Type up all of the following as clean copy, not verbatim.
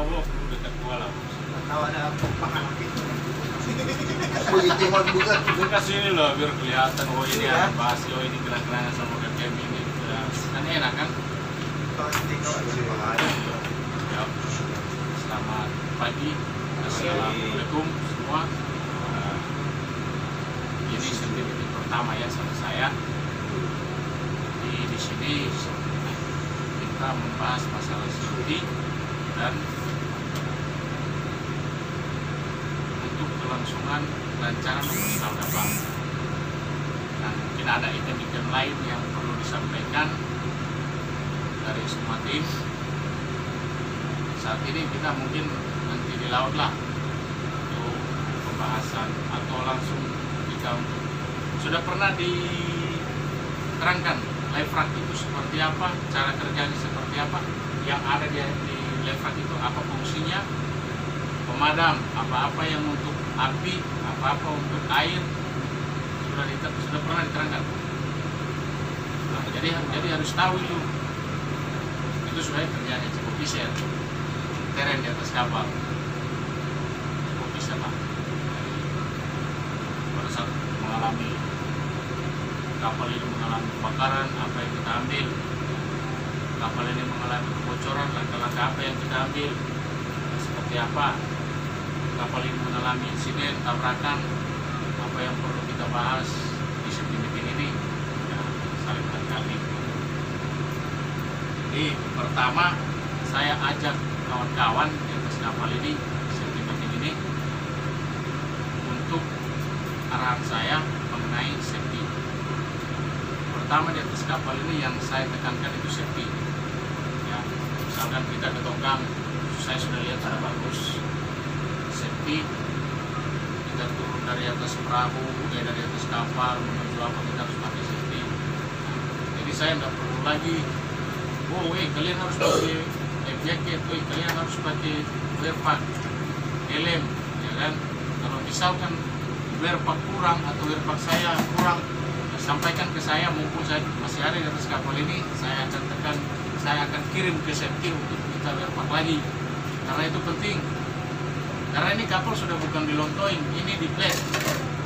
gua dekat gua lah. Tahu ada pakan itu. Begitu mau bukan. Gue kasih ini loh biar kelihatan oh ini ada basi, oh ini gerak-geraknya sama KKM ini. Kan enak kan? Pasti kau ada. Ya. Selamat pagi. Assalamualaikum semua. Ini sesi pertama ya sama saya. Di sini kita membahas masalah studi dan untuk kelangsungan rancangan nomor Stauda Bank. Nah, mungkin ada item-item lain yang perlu disampaikan dari semua tim. Saat ini kita mungkin nanti di laut lah untuk pembahasan atau langsung kita sudah pernah diterangkan live rack itu seperti apa, cara kerjanya seperti apa, yang ada di live rack itu apa fungsinya, pemadam, apa-apa yang untuk api, apa-apa untuk air, sudah pernah diterangkan. Nah, jadi harus tahu itu sebenarnya kerjanya cukup bisa teren di atas kapal, cukup bisa pak. Pada saat mengalami kapal ini mengalami kebakaran, apa yang kita ambil, kapal ini mengalami kebocoran, langkah-langkah apa yang kita ambil, seperti apa, kapal ini mengalami insiden, tabrakan, apa yang perlu kita bahas di meeting ini, ya, saling berkali. Jadi pertama saya ajak kawan-kawan di atas kapal ini, meeting ini, untuk arahan saya mengenai safety. Pertama di atas kapal ini yang saya tekankan itu safety. Ya, misalkan kita ke tongkang, saya sudah lihat sudah bagus. Safety, kita turun dari atas perahu, dari atas kapal menuju apa kita harus pakai safety. Nah, jadi saya tidak perlu lagi, kalian harus pakai life jacket, kalian harus pakai wear pack, helm, ya kan? Kalau misalkan wear pack kurang atau wear pack saya kurang, sampaikan ke saya, mumpung saya masih ada di atas kapal ini, saya akan kirim ke safety untuk kita wear lagi, karena itu penting. Karena ini kapal sudah bukan dilontoin, ini di plate,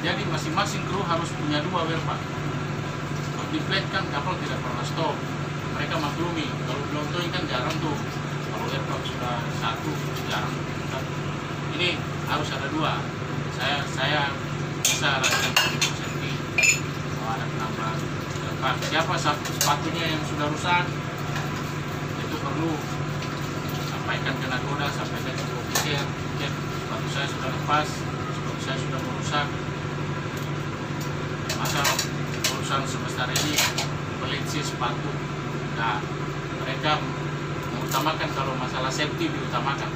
jadi masing-masing kru harus punya 2 wear pack. Kalau di plate kan kapal tidak pernah stop, mereka maklumi. Kalau dilontoin kan jarang tuh, kalau wear pack sudah 1 jarang. Ini harus ada 2. Saya bisa rasakan safety. Ada penambah siapa sepatunya yang sudah rusak itu perlu sampaikan ke nakoda, sampaikan ke officer, sepatu saya sudah lepas, sepatu saya sudah merusak, masa urusan sebesar ini pelit sih sepatu. Nah, mereka mengutamakan kalau masalah safety diutamakan.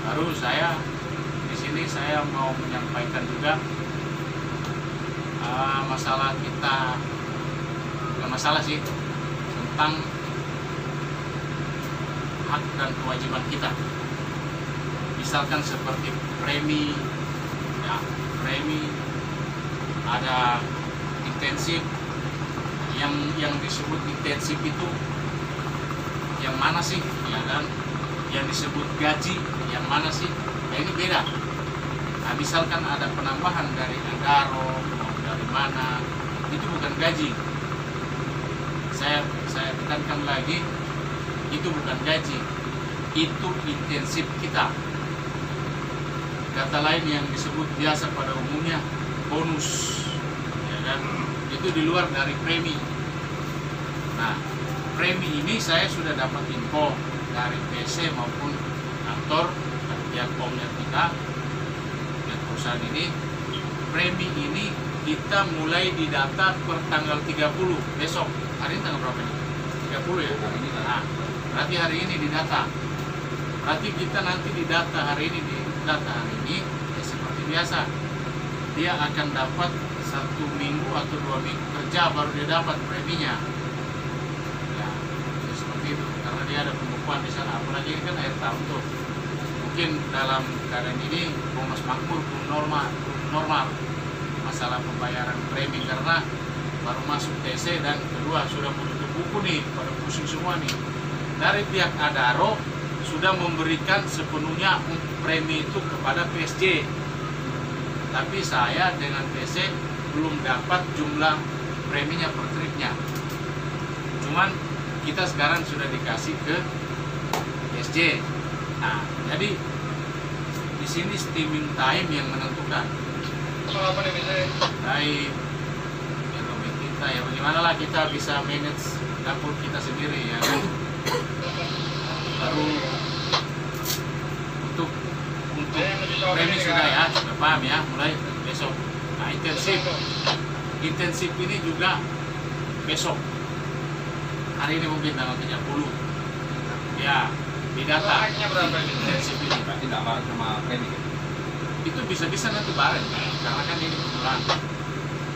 Baru saya di sini saya mau menyampaikan juga masalah kita, bukan masalah sih, tentang hak dan kewajiban kita. Misalkan seperti premi, ya, premi ada intensif, yang disebut intensif itu yang mana sih, ya kan? Yang disebut gaji yang mana sih? Ya ini beda. Nah, misalkan ada penambahan dari Agaro, dari mana, itu bukan gaji. Saya tekankan lagi, itu bukan gaji, itu intensif kita. Kata lain yang disebut biasa pada umumnya bonus, ya kan? Itu di luar dari premi. Nah, premi ini saya sudah dapat info dari PC maupun kantor dari pihak owner kita, pihak perusahaan ini. Premi ini kita mulai didata per tanggal 30 besok. Hari ini tanggal berapa nih? 30 ya? Hari ini. Nah, berarti hari ini didata. Berarti kita nanti didata hari ini, ya seperti biasa. Dia akan dapat 1 minggu atau 2 minggu kerja baru dia dapat preminya. Ya, seperti itu. Karena dia ada pembukuan di sana. Apalagi ini kan akhir tahun tuh. Mungkin dalam keadaan ini bonus makmur pun normal. Masalah pembayaran premi karena baru masuk TC dan kedua sudah menutup buku nih, pada pusing semua nih. Dari pihak Adaro sudah memberikan sepenuhnya premi itu kepada PSG. Tapi saya dengan PC belum dapat jumlah preminya per tripnya. Cuman kita sekarang sudah dikasih ke PSG. Nah, jadi di sini streaming time yang menentukan. Baik, ekonomi kita ya bagaimana lah kita bisa manage dapur kita sendiri ya kan. Baru untuk premi sudah ya, sudah paham ya, mulai besok. Nah, intensif ini juga besok. Hari ini mungkin tanggal 30. Ya, di data intensif ini Pak. Tidak bareng sama premi. Itu bisa-bisa nanti bareng karena kan ini kebetulan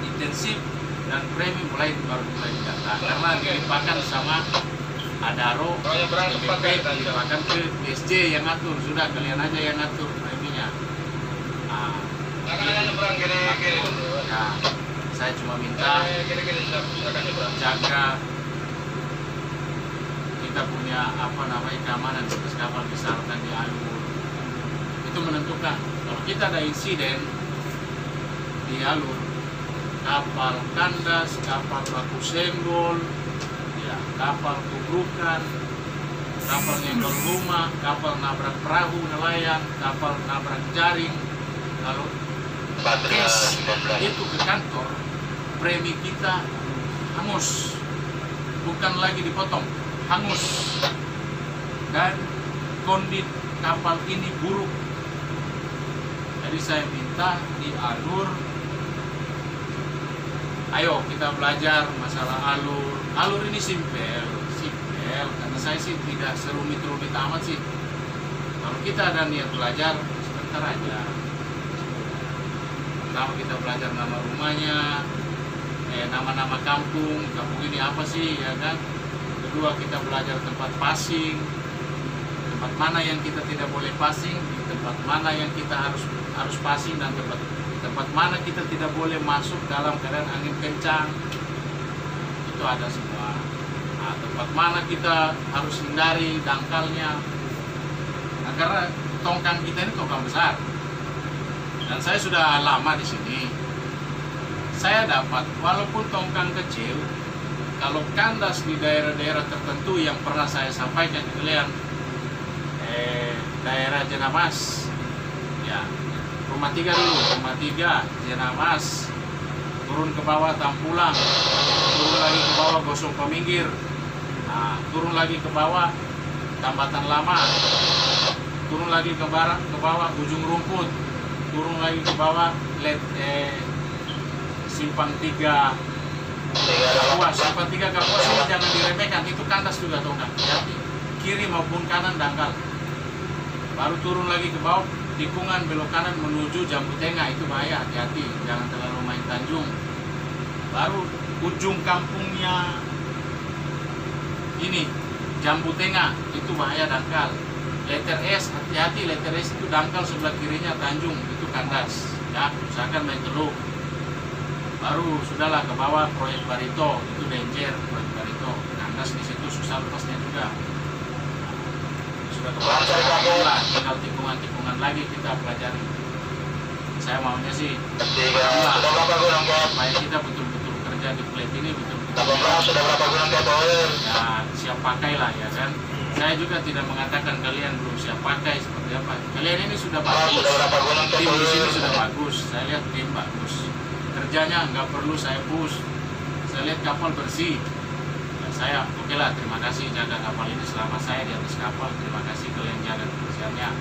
intensif dan premi baru mulai didata karena dilimpahkan sama Adaro, PBP dilimpahkan ke SJ yang ngatur, sudah kalian aja yang ngatur preminya. Nah, ya, saya cuma minta jaga kita punya keamanan di kapal misalkan di alur itu menentukan. Kalau kita ada insiden di alur, kapal kandas, kapal baku senggol, ya, kapal tubrukan, kapal nyenggol rumah, kapal nabrak perahu nelayan, kapal nabrak jaring, kalau kes itu ke kantor, premi kita hangus, bukan lagi dipotong, hangus, dan kondisi kapal ini buruk. Jadi saya minta di alur, ayo kita belajar masalah alur. Alur ini simpel, karena saya sih tidak serumit-rumit amat sih. Kalau kita ada niat belajar, sebentar aja. Pertama kita belajar nama rumahnya, nama-nama kampung ini apa sih, ya kan? Kedua kita belajar tempat passing, tempat mana yang kita tidak boleh passing, tempat mana yang kita harus passing, dan tempat mana kita tidak boleh masuk dalam keadaan angin kencang, itu ada semua. Nah, tempat mana kita harus hindari dangkalnya. Nah, karena tongkang kita ini tongkang besar, dan saya sudah lama di sini. Saya dapat, walaupun tongkang kecil, kalau kandas di daerah-daerah tertentu yang pernah saya sampaikan ke kalian, daerah Jenamas, ya, rumah 3 dulu, rumah 3 Jenamas, turun ke bawah Tampulang, turun lagi ke bawah Gosong Peminggir, nah, turun lagi ke bawah Tambatan Lama, turun lagi ke bawah Ujung Rumput, turun lagi ke bawah Simpang 3 Kapuas. Simpang 3 Kapuas ini jangan diremehkan, itu kandas juga tongkang, hati-hati, kiri maupun kanan dangkal. Baru turun lagi ke bawah tikungan belok kanan menuju Jambu Tengah, itu bahaya, hati-hati, jangan terlalu main Tanjung. Baru ujung kampungnya ini Jambu Tengah, itu bahaya dangkal. Letter S, hati-hati, letter S itu dangkal, sebelah kirinya Tanjung, itu kandas ya, usahakan main Teluk. Baru sudahlah ke bawah proyek Barito, itu danger, proyek Barito kandas, di situ susah lepasnya juga. Sudah ke bawah, tinggal tikungan-tikungan lagi kita pelajari. Saya maunya sih supaya kita betul-betul kerja di flat ini betul-betul ya, siap pakai lah, ya kan. Saya juga tidak mengatakan kalian belum siap pakai seperti apa. Kalian ini sudah bagus, tim di sini sudah bagus. Saya lihat tim bagus, kerjanya nggak perlu saya push. Saya lihat kapal bersih. Saya oke lah, terima kasih jaga kapal ini selama saya di atas kapal. Terima kasih kalian jaga kebersihannya.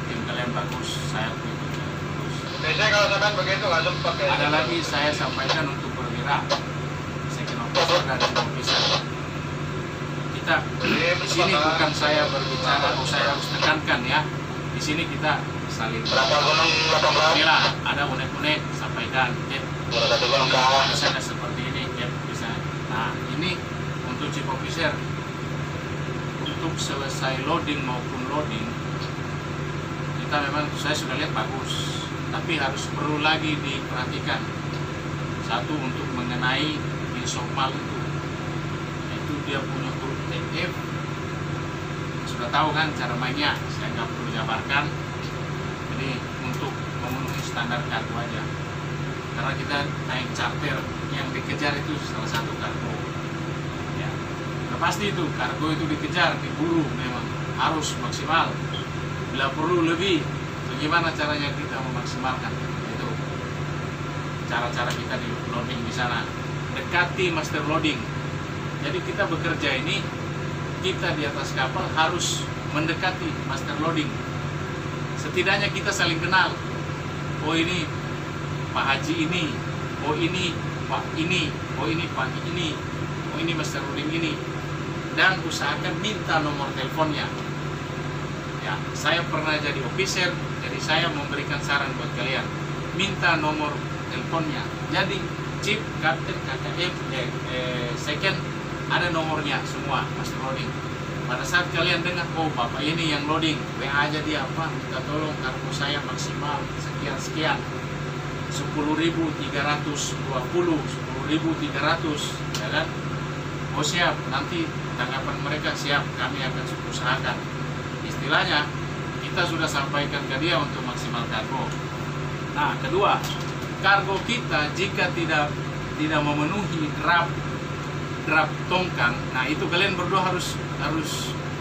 Tim kalian bagus, saya ikut bagus. Biasanya kalau sampai begitu nggak sempat kayak Ada lagi saya sampaikan untuk perwira, second officer dan officer. Kita di sini bukan saya berbicara, saya harus tekankan ya. Di sini kita saling. berapa gunung 18? Inilah ada unek-unek sampaikan. Misalnya seperti ini, bisa. Nah ini untuk chief officer, untuk selesai loading maupun loading, kita memang saya sudah lihat bagus, tapi harus perlu lagi diperhatikan. Satu, untuk mengenai insokmal itu dia punya huruf TF sudah sudah tahu kan cara mainnya, saya nggak perlu jabarkan. Jadi untuk memenuhi standar kargo aja, karena kita naik charter, yang dikejar itu salah satu kargo ya. Nah, pasti itu kargo itu dikejar, diburu, memang harus maksimal. Bila perlu lebih, bagaimana caranya kita memaksimalkan itu cara-cara kita di loading di sana, dekati master loading. Jadi kita bekerja ini, kita di atas kapal harus mendekati master loading. Setidaknya kita saling kenal. Oh ini Pak Haji ini, oh ini Pak ini, oh ini Pak ini, oh ini master loading ini. Dan usahakan minta nomor teleponnya. Ya, saya pernah jadi officer, jadi saya memberikan saran buat kalian. Minta nomor teleponnya. Jadi chief, captain, KKM, second, ada nomornya semua master loading. Pada saat kalian dengar, oh bapak ini yang loading, WA aja dia, apa, minta tolong kargo saya maksimal sekian-sekian, 10.320, 10.300, ya kan? Oh siap, nanti tanggapan mereka siap, kami akan usahakan. Istilahnya, kita sudah sampaikan ke dia untuk maksimal kargo. Nah, kedua, kargo kita jika tidak memenuhi draft tongkang, nah itu kalian berdua harus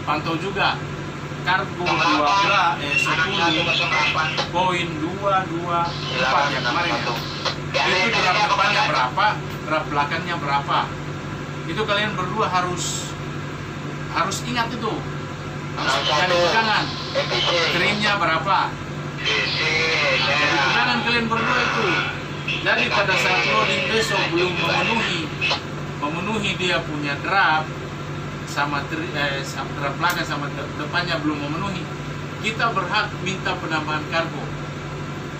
pantau juga. Kargo 10.224 ya kemarin ya. Itu draft depannya berapa, draft belakangnya berapa. Itu kalian berdua harus ingat itu. Harus jadi pegangan. Trimnya berapa. Nah, jadi pegangan kalian berdua itu. Jadi pada saat loading besok belum memenuhi dia punya draft sama draft belakang sama depannya belum memenuhi, kita berhak minta penambahan kargo,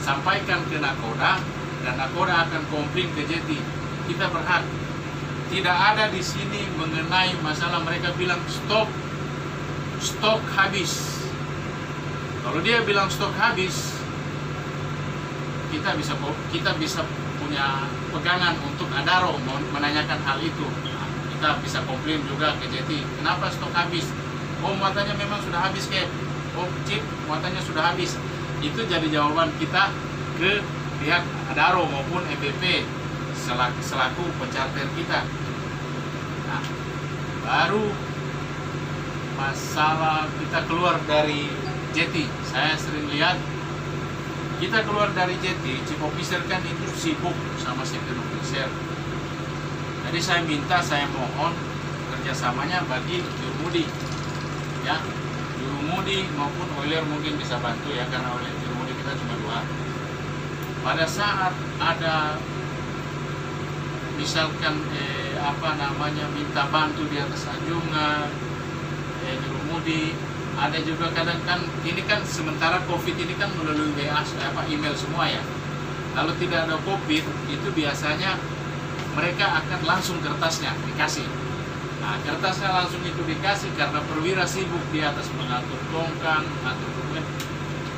sampaikan ke nakoda dan nakoda akan komplain ke jeti. Kita berhak. Tidak ada di sini mengenai masalah mereka bilang stok habis. Kalau dia bilang stok habis, kita bisa punya pegangan untuk Adaro menanyakan hal itu. Nah, kita bisa komplain juga ke JT, kenapa stok habis? Oh muatannya memang sudah habis Cap. Oh Cip, muatannya sudah habis. Itu jadi jawaban kita ke pihak Adaro maupun EBP selaku pencharter kita. Nah, baru masalah kita keluar dari JT. Saya sering lihat kita keluar dari JT, chief officer kan itu sibuk sama second officer. Jadi saya mohon kerjasamanya bagi jurumudi, ya, jurumudi maupun oiler mungkin bisa bantu ya, karena oiler jurumudi kita cuma 2. Pada saat ada misalkan minta bantu di atas anjungan, jurumudi. Ada juga kadang kan ini kan sementara COVID ini kan melalui WA email semua ya. Kalau tidak ada COVID itu biasanya mereka akan langsung kertasnya dikasih. Nah, kertasnya langsung itu dikasih karena perwira sibuk di atas mengatur tongkang, mengatur dokumen.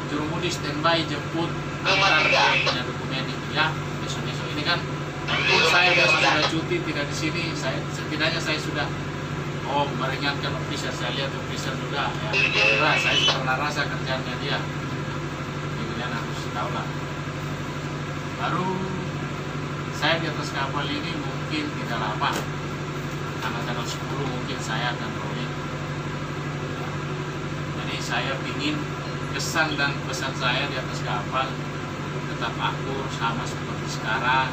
Jurumudi standby jemput antara punya dokumen itu ya. Besok-besok ini kan walaupun saya besok sudah cuti tidak di sini, setidaknya saya sudah meringankan officer. Saya lihat officer juga ya, saya pernah rasa kerjanya dia, jadi kalian harus tahu lah. Baru saya di atas kapal ini mungkin tidak lama, karena tanggal 10 mungkin saya akan rolling. Jadi saya ingin kesan dan pesan saya di atas kapal tetap akur sama seperti sekarang.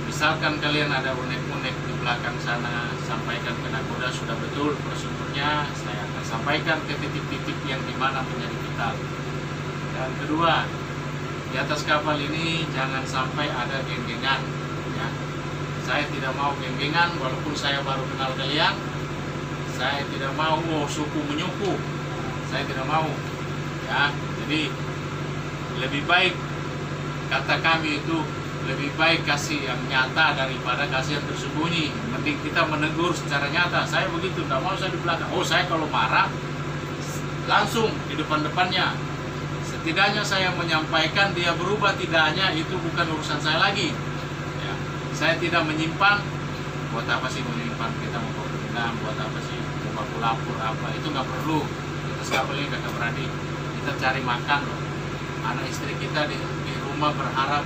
Misalkan kalian ada unek-unek di belakang sana, sampaikan ke nakoda sudah betul prosedurnya, saya akan sampaikan ke titik-titik yang dimana menjadi vital. Dan kedua, di atas kapal ini jangan sampai ada geng-gengan. Ya. Saya tidak mau geng-gengan, walaupun saya baru kenal kalian. Saya tidak mau suku menyuku. Saya tidak mau. Ya, jadi lebih baik kata kami itu, lebih baik kasih yang nyata daripada kasih yang tersembunyi. Mending kita menegur secara nyata. Saya begitu, nggak mau saya di belakang. Saya kalau marah langsung di depan-depannya. Setidaknya saya menyampaikan, dia berubah tidaknya itu bukan urusan saya lagi. Ya, saya tidak menyimpan. Buat apa sih menyimpan? Kita mau dendam, buat apa sih? lapor apa, itu nggak perlu. Kita sekali kakak beradik, kita cari makan loh. Anak istri kita di rumah berharap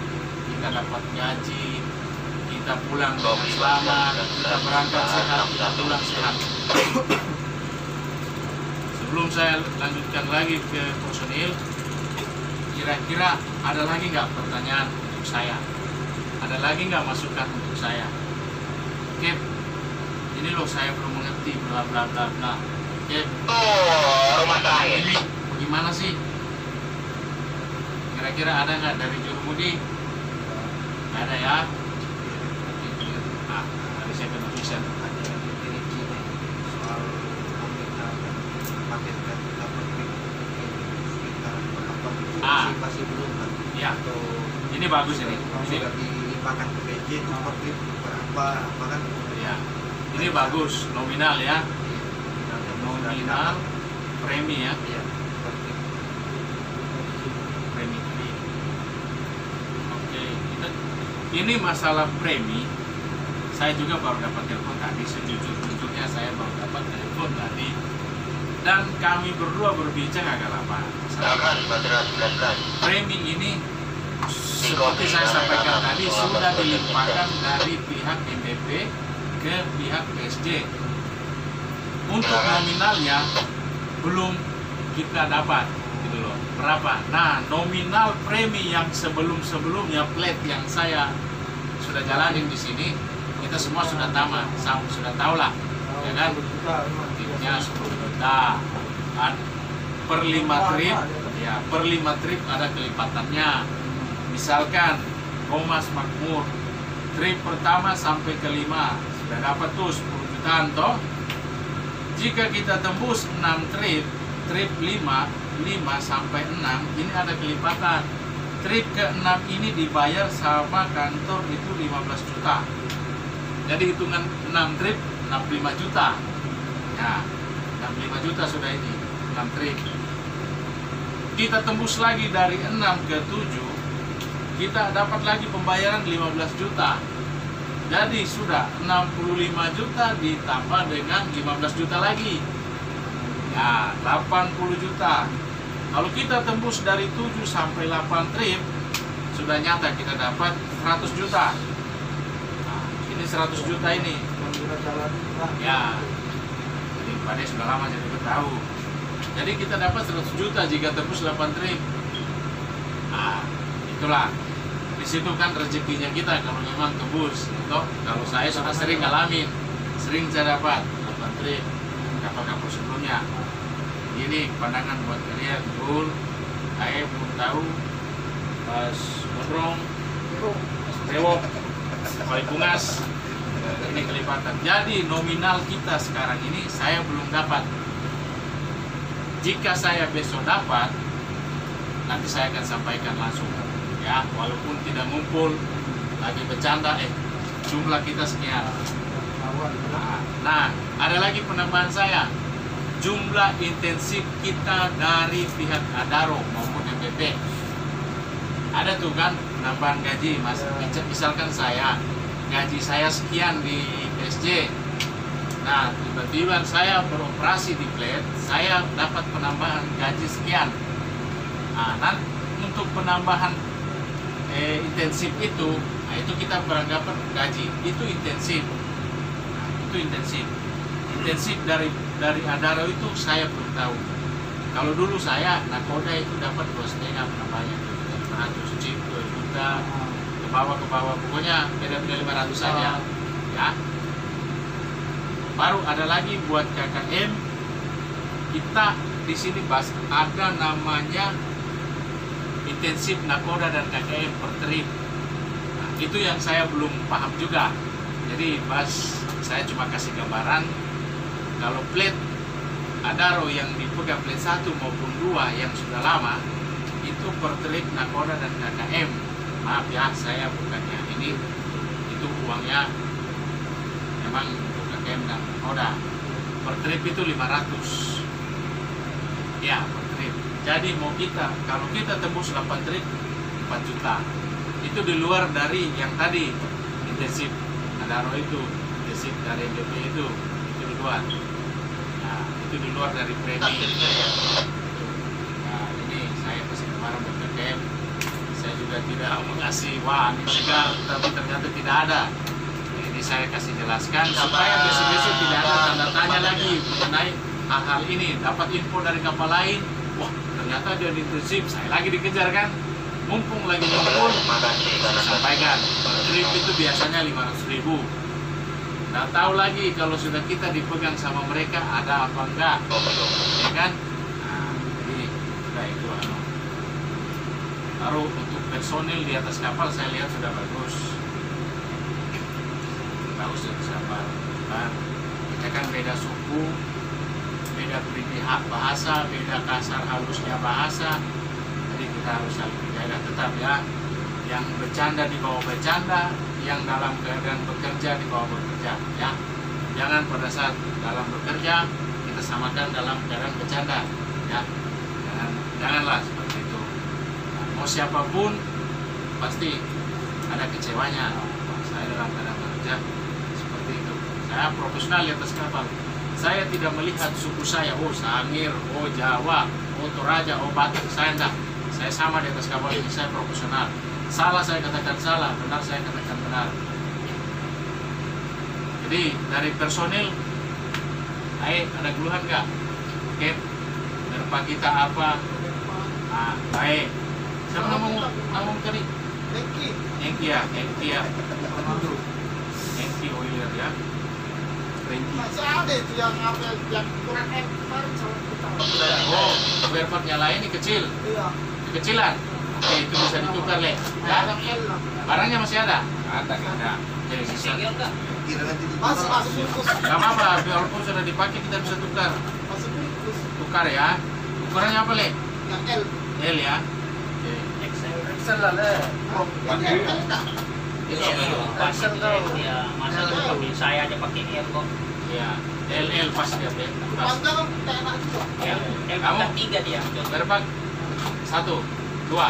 kita dapat gaji, kita pulang dengan selamat, kita berangkat sehat, kita pulang sehat. Sebelum saya lanjutkan lagi ke personil, kira-kira ada lagi nggak pertanyaan untuk saya? Ada lagi nggak masukan untuk saya? Oke, ini loh saya belum mengerti bla bla bla bla. Oke, rumah saya. ini bagaimana sih? Kira-kira ada nggak dari jurumudi? Nggak ada ya? Dari saya kan bisa. Ada definisinya soal meminta paket kita pergi sekitar apa gitu masih belum kan? Ya, Atau ini bagus ini. langsung Ini, dilimpahkan ke PJ itu seperti berapa apa kan? ya, ini bagus nominal ya. Iya. Nominal premi ya. Iya. Seperti Premi. Oke, ini masalah premi. Saya juga baru dapat telepon tadi, sejujur-jujurnya saya baru dapat telepon tadi. Dan kami berdua berbincang agak lama. Silakan Badra 19. Premi ini seperti saya sampaikan tadi sudah dilimpahkan dari pihak MBP ke pihak PSG. Untuk nominalnya belum kita dapat, gitu loh. Berapa? Nah, nominal premi yang sebelum-sebelumnya plate yang saya sudah jalanin di sini, kita semua sudah sudah tahu lah, ya kan? Tipnya 10 juta kan, per 5 trip ya, per 5 trip ada kelipatannya. Misalkan Thomas Makmur trip pertama sampai ke 5 sudah dapat tuh 10 jutaan toh. Jika kita tembus 6 trip 5 sampai 6 ini ada kelipatan. Trip ke-6 ini dibayar sama kantor itu 15 juta. Jadi hitungan 6 trip 65 juta. Ya, 65 juta sudah ini 6 trip. Kita tembus lagi dari 6 ke 7, kita dapat lagi pembayaran 15 juta. Jadi sudah 65 juta ditambah dengan 15 juta lagi. Ya, 80 juta. Kalau kita tembus dari 7 sampai 8 trip, sudah nyata kita dapat 100 juta. Nah, ini 100 juta ini. Ya, jadi Pak Des sudah lama jadi tahu. Jadi kita dapat 100 juta jika tembus 8 trip. Nah, itulah. Di situ kan rezekinya kita kalau memang tembus. Atau kalau saya sudah sering ngalamin, sering saya dapat 8 trip kapal-kapal sebelumnya. Ini pandangan buat kalian, Bul. Saya belum tahu pas Gondrong, pas Brewok, Kali Pungas, ini kelipatan. Jadi nominal kita sekarang ini saya belum dapat. Jika saya besok dapat, nanti saya akan sampaikan langsung. Ya, walaupun tidak ngumpul, lagi bercanda, jumlah kita sekian. Nah, ada lagi penambahan saya. Jumlah intensif kita dari pihak Adaro maupun MBP. Ada tuh kan penambahan gaji, Mas. Misalkan saya, gaji saya sekian di PSG. Nah, tiba-tiba saya beroperasi di plate, saya dapat penambahan gaji sekian. Nah, untuk penambahan intensif itu, nah itu kita beranggapan gaji itu intensif. Nah, itu intensif. Intensif dari Adaro itu saya belum tahu. Kalau dulu saya nakoda itu dapat 2,5 penambahannya 100 chip 2 juta ke bawah pokoknya beda-beda 500 saja ya. Baru ada lagi buat KKM kita di sini bahas ada namanya intensif nakoda dan KKM per trip. Nah, itu yang saya belum paham juga. Jadi saya cuma kasih gambaran. Kalau plate Adaro yang dipegang plate 1 maupun 2 yang sudah lama itu per trip nakoda dan KKM. Maaf ya, saya bukannya ini, itu uangnya memang untuk KKM dan nakoda. Per trip itu 500 ya, per trip. Jadi kalau kita tembus 8 trip 4 juta. Itu di luar dari yang tadi intensif Adaro itu, intensif dari MBP itu di luar. Nah, itu di luar dari premi. Nah, ini saya pasti kemarin BPKM, saya juga tidak mengasih wah ini segar, tapi ternyata tidak ada. Ini saya kasih jelaskan supaya besok-besok tidak ada tanda tanya lagi mengenai hal-hal ini. Dapat info dari kapal lain, wah ternyata dia intensif, saya lagi dikejar kan. Mumpung lagi ngumpul, saya sampaikan per trip itu biasanya 500.000. Nggak tahu lagi kalau sudah kita dipegang sama mereka ada apa enggak, ya kan? Nah, jadi sudah itu baru untuk personil di atas kapal saya lihat sudah bagus di atas kapal. Nah, kita kan beda suku, beda pihak bahasa, beda kasar halusnya bahasa, jadi kita harus saling menjaga tetap ya. Yang bercanda di bawah bercanda, yang dalam keadaan bekerja di bawah bekerja ya. Jangan pada saat dalam bekerja kita samakan dalam keadaan bercanda ya. Janganlah seperti itu. Nah, mau siapapun pasti ada kecewanya. Saya dalam keadaan bekerja seperti itu. Saya profesional di atas kapal. Saya tidak melihat suku saya, oh Sangir, oh Jawa, oh Toraja, oh Batak, saya enggak. Saya sama di atas kapal ini, saya profesional. Salah saya katakan salah, benar saya katakan benar. Jadi dari personil, ada keluhan nggak? Oke, nerpa kita apa? Ah, baik. Siapa ngomong tadi? Engki ya. Engki Oiler ya. Masih ada itu yang apa yang kurang kemarin sama kita. Oh, Werpak nyalain ini kecil. Iya. Kecilan. Oke, itu bisa ditukar Le. Ya? Yang L lah. Barangnya masih ada? Ada. Jadi bisa. Kira nanti Masih bungkus. Gak apa-apa, walaupun sudah dipakai kita bisa tukar. Masih bungkus. Tukar ya. Ukurannya apa Le? Yang L. L ya. Oke. Excel lah le. Oh, yang L enggak. Pasal kau. Ya, masa itu pakai saya aja pakai dia kok. Iya. LL pas dia Le. Pas. Panjang kan tak enak juga. Ya, Kamu? 3 dia. Berapa? 1, 2. Oh.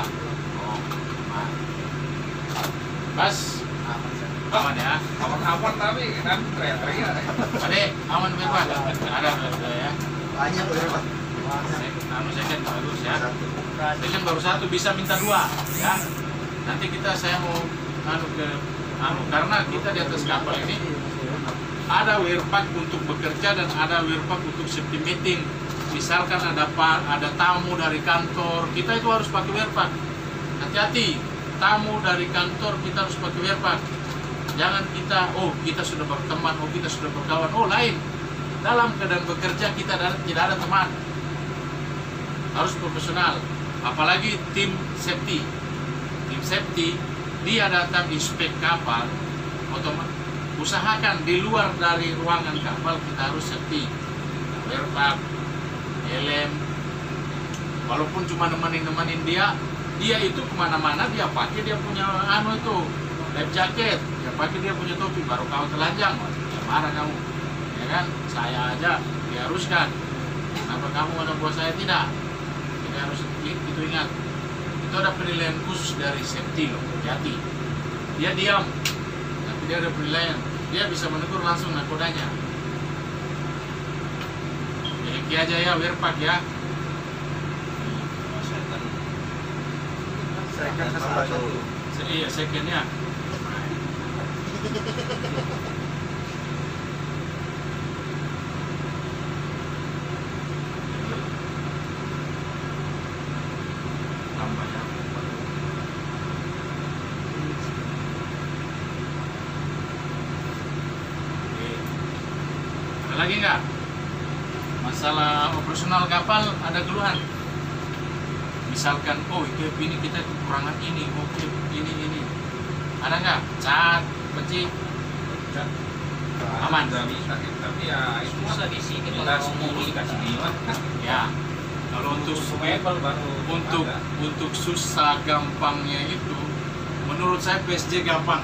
Pas. Aman ya. Aman tapi kan teriak-teriak. Ade, aman berapa? Ada ya. banyak loh ya Pak. Saya kan bagus ya. Satu. Saya kan baru 1 bisa minta 2 ya. Nanti saya mau karena kita di atas kapal ini ada werpak untuk bekerja dan ada werpak untuk safety meeting. Misalkan ada tamu dari kantor, kita itu harus pakai werpak. Hati-hati, tamu dari kantor kita harus pakai werpak. Jangan kita sudah berteman, kita sudah berkawan, lain. Dalam keadaan bekerja kita tidak ada teman. Harus profesional. Apalagi tim safety. Tim safety, dia datang inspek kapal, usahakan di luar dari ruangan kapal kita harus safety. Werpak, helm, walaupun cuma nemenin dia itu kemana-mana dia pakai dia punya itu life jacket, dia pakai dia punya topi, baru kau telanjang, ya marah kamu, ya kan? Saya aja diharuskan, kenapa kamu ada buat saya tidak? Jadi harus itu ingat, itu ada penilaian khusus dari safety loh, hati. Dia diam, tapi dia ada penilaian, dia bisa menegur langsung nakodanya. Jadi aja ya, werpak ya. Saya kan satu. Iya, secondnya. Tambah ya. Oke. Ada lagi nggak? Masalah operasional kapal ada keluhan. Misalkan, ini kita kekurangan ini, ini. Ada nggak? Cat, peci, aman. Tapi ya itu Susah di sini kita kalau semua mau dikasih lima. Ya. Kalau untuk Apple baru untuk susah gampangnya itu, menurut saya PSG gampang.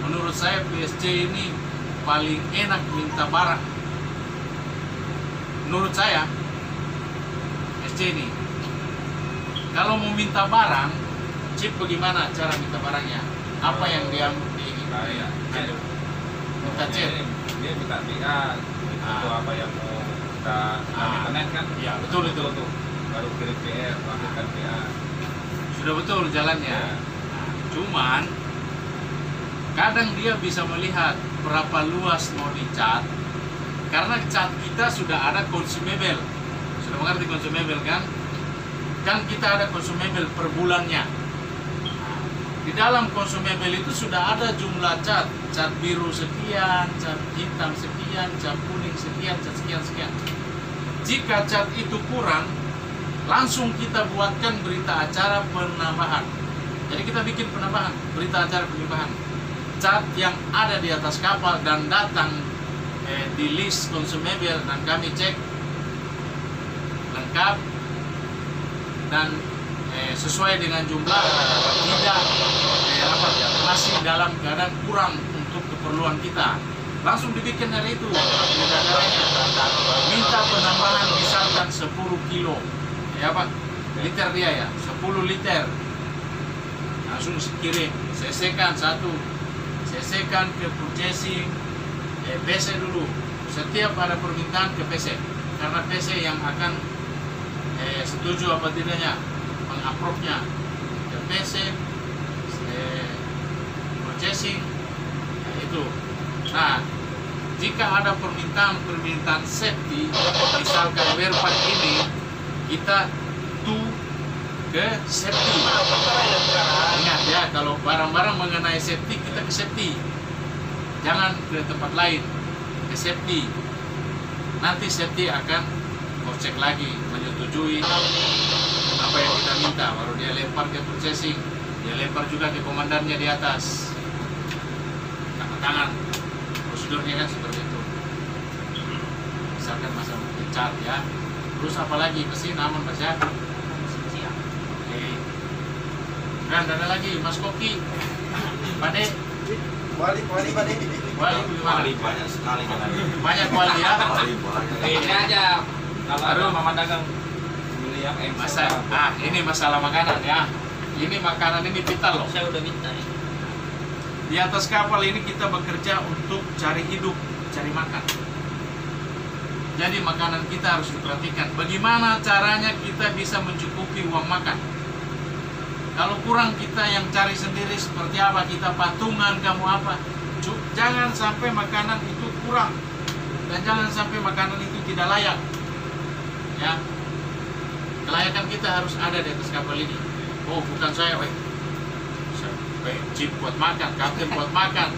Menurut saya PSG ini paling enak minta barang. Menurut saya PSG ini. Kalau mau minta barang, Cip bagaimana cara minta barangnya? Apa yang dia kayak minta Cip? dia minta BA itu apa yang mau kita internet kan. Ya betul itu. tuh. Baru kirim PR, lakukan PA. Sudah betul jalannya. Nah, cuman kadang dia bisa melihat berapa luas mau dicat, karena cat kita sudah ada consumable. Sudah mengerti consumable kan? Kan kita ada consumable per bulannya. Nah, di dalam consumable itu sudah ada jumlah cat, cat biru sekian, cat hitam sekian, cat kuning sekian, cat sekian. Jika cat itu kurang, langsung kita buatkan berita acara penambahan. Jadi kita bikin penambahan, berita acara penambahan. Cat yang ada di atas kapal dan datang di list consumable dan kami cek lengkap dan sesuai dengan jumlah, tidak masih dalam keadaan kurang untuk keperluan kita, langsung dibikin dari itu berita acaranya. Minta penambahan misalkan 10 kilo ya Pak, liter dia ya, 10 liter langsung kirim, sesekan ke purchasing, PC dulu. Setiap ada permintaan ke PC, karena PC yang akan setuju apa tidaknya, mengapprove-nya ke PC, purchasing, ya itu. Nah, jika ada permintaan safety, misalkan wear ini, kita ke safety. Ingat ya, kalau barang-barang mengenai safety, kita ke safety. Jangan ke tempat lain, ke safety. Nanti safety akan cek lagi, menyetujui apa yang kita minta, baru dia lempar ke purchasing. Dia lempar juga ke komandannya di atas. Tangan. Prosedurnya kan seperti itu. Misalkan masalah cat ya. Terus apalagi mesin aman Mas ya? Oke. Dan ada lagi Mas Koki. Pade. Wali Wali banyak sekali kan. banyak wali ya. Ini aja. Kalau mama dagang beli yang Ini masalah makanan ya. Ini makanan ini vital loh. Saya udah minta ya. Di atas kapal ini kita bekerja untuk cari hidup, cari makan. Jadi makanan kita harus diperhatikan. Bagaimana caranya kita bisa mencukupi uang makan? Kalau kurang kita yang cari sendiri seperti apa, kita patungan kamu apa. Jangan sampai makanan itu kurang. Dan jangan sampai makanan itu tidak layak. Ya. Kelayakan kita harus ada di atas kapal ini. Oh, bukan saya, Chief buat makan, kapten buat makan.